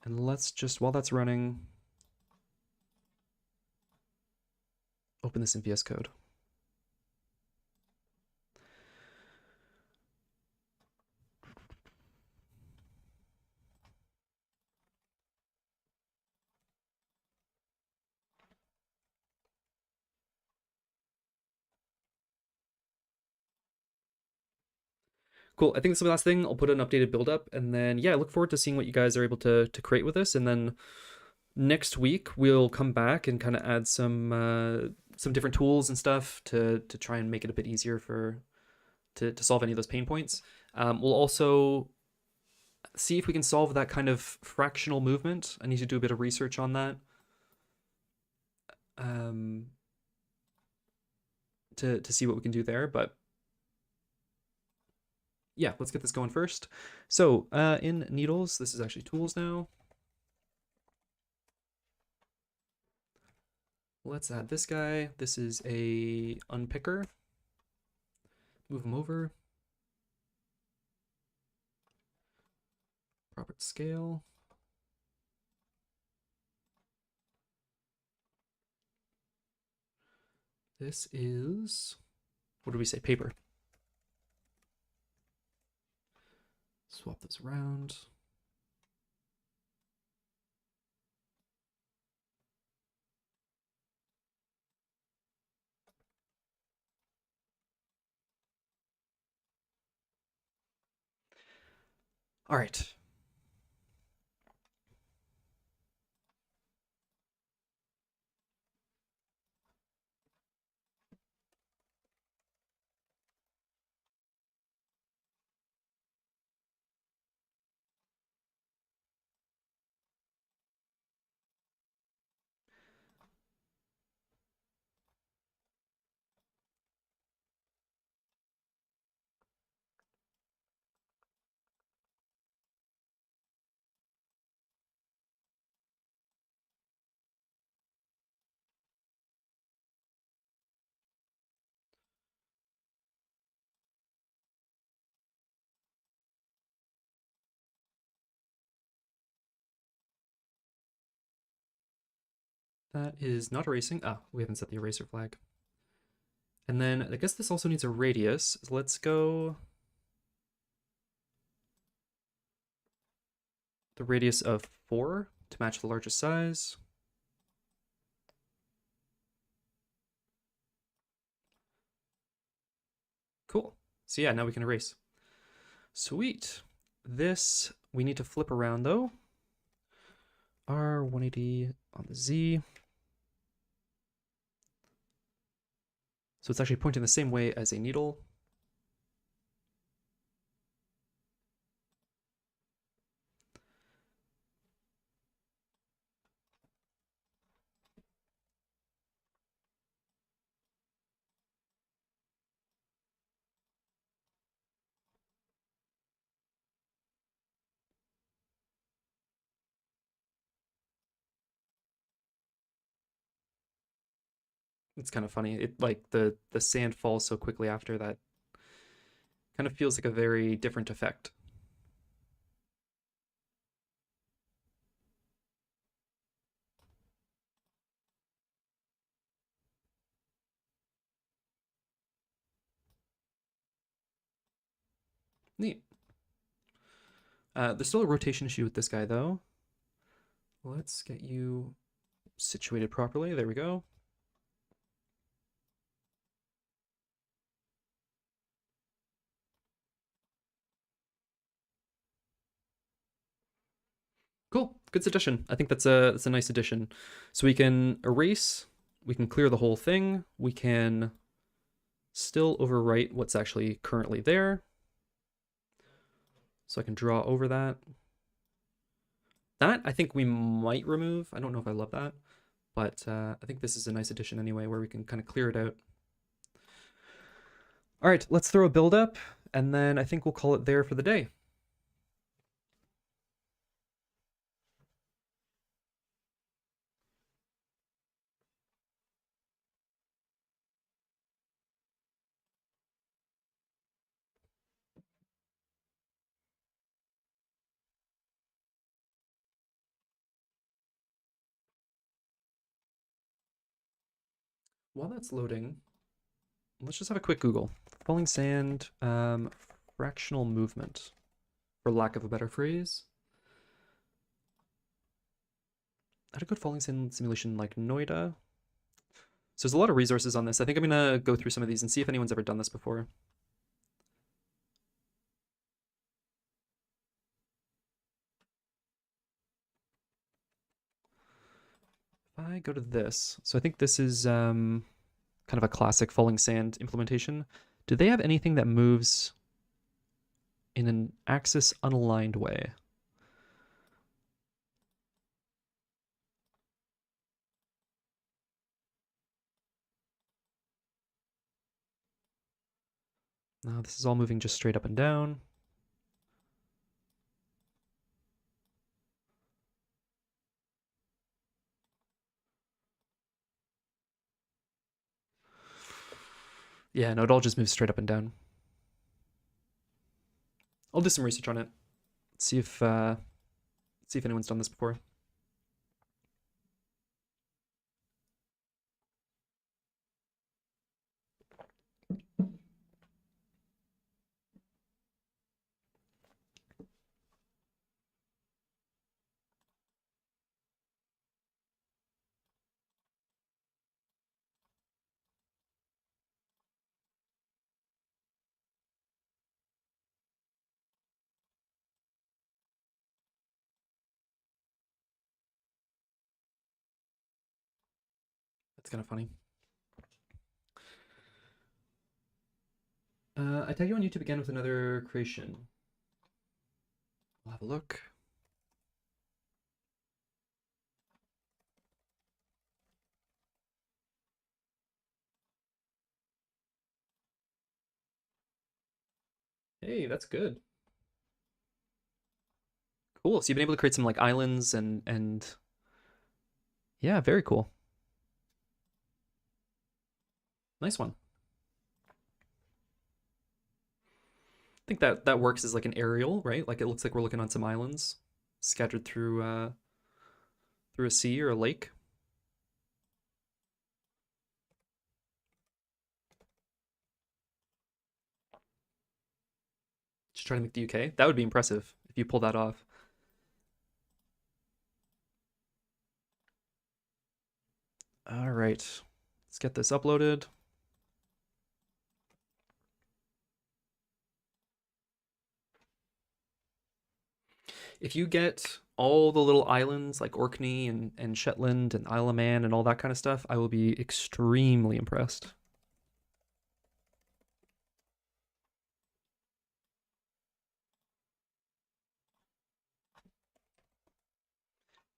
And let's just, while that's running, open this in VS Code. Cool. I think this is the last thing. I'll put an updated build up, and then yeah, I look forward to seeing what you guys are able to create with this. And then next week we'll come back and kind of add some different tools and stuff to try and make it a bit easier for to solve any of those pain points. We'll also see if we can solve that kind of fractional movement. I need to do a bit of research on that. To see what we can do there, but yeah, let's get this going first. So in needles, this is actually tools now. Let's add this guy. This is a unpicker. Move him over. Proper scale. This is, what do we say, paper. Swap this around. All right. That is not erasing. Ah, we haven't set the eraser flag. And then I guess this also needs a radius. So let's go the radius of 4 to match the largest size. Cool. So yeah, now we can erase. Sweet. This we need to flip around though. R180 on the Z. So it's actually pointing the same way as a needle. It's kind of funny. It like the sand falls so quickly after that. Kind of feels like a very different effect. Neat. There's still a rotation issue with this guy though. Let's get you situated properly. There we go. Cool, good suggestion. I think that's a nice addition. So we can erase, we can clear the whole thing, we can still overwrite what's actually currently there. So I can draw over that. That I think we might remove. I don't know if I love that, but I think this is a nice addition anyway, where we can kind of clear it out. All right, let's throw a build up, and then I think we'll call it there for the day. While that's loading, let's just have a quick Google. Falling sand, fractional movement, for lack of a better phrase. I had a good falling sand simulation like Noida. So there's a lot of resources on this. I think I'm gonna go through some of these and see if anyone's ever done this before. I go to this, so I think this is kind of a classic falling sand implementation. Do they have anything that moves in an axis unaligned way? No, this is all moving just straight up and down. Yeah, no, it all just moves straight up and down. I'll do some research on it. See if anyone's done this before. That's kind of funny. I tag you on YouTube again with another creation. We'll have a look. Hey, that's good. Cool. So you've been able to create some like islands and yeah, very cool. Nice one. I think that works as like an aerial, right? Like it looks like we're looking on some islands scattered through a sea or a lake. Just trying to make the UK. That would be impressive if you pull that off. All right. Let's get this uploaded. If you get all the little islands like Orkney and Shetland and Isle of Man and all that kind of stuff, I will be extremely impressed.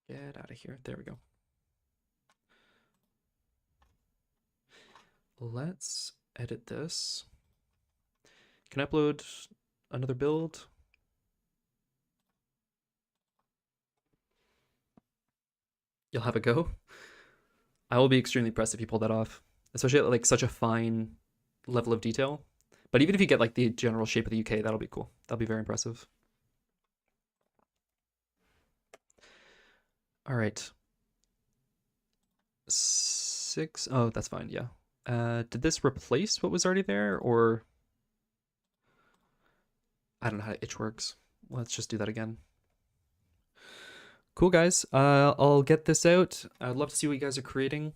Get out of here. There we go. Let's edit this. Can I upload another build? You'll have a go. I will be extremely impressed if you pull that off, especially at like such a fine level of detail. But even if you get like the general shape of the UK, that'll be cool. That'll be very impressive. All right. 6. Oh, that's fine. Yeah. Did this replace what was already there, or I don't know how itch works. Let's just do that again. Cool, guys. I'll get this out. I'd love to see what you guys are creating,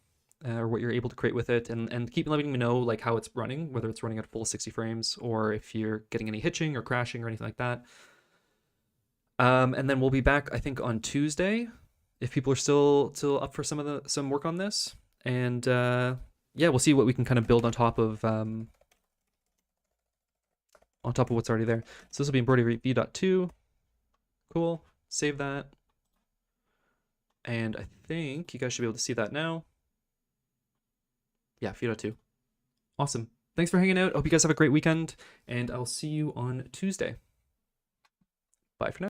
or what you're able to create with it, and keep letting me know like how it's running, whether it's running at full 60 frames or if you're getting any hitching or crashing or anything like that. And then we'll be back, I think, on Tuesday, if people are still up for some work on this. And yeah, we'll see what we can kind of build on top of what's already there. So this will be embroidery v.2. Cool. Save that. And I think you guys should be able to see that now. Yeah, v.2. Awesome. Thanks for hanging out. Hope you guys have a great weekend, and I'll see you on Tuesday. Bye for now.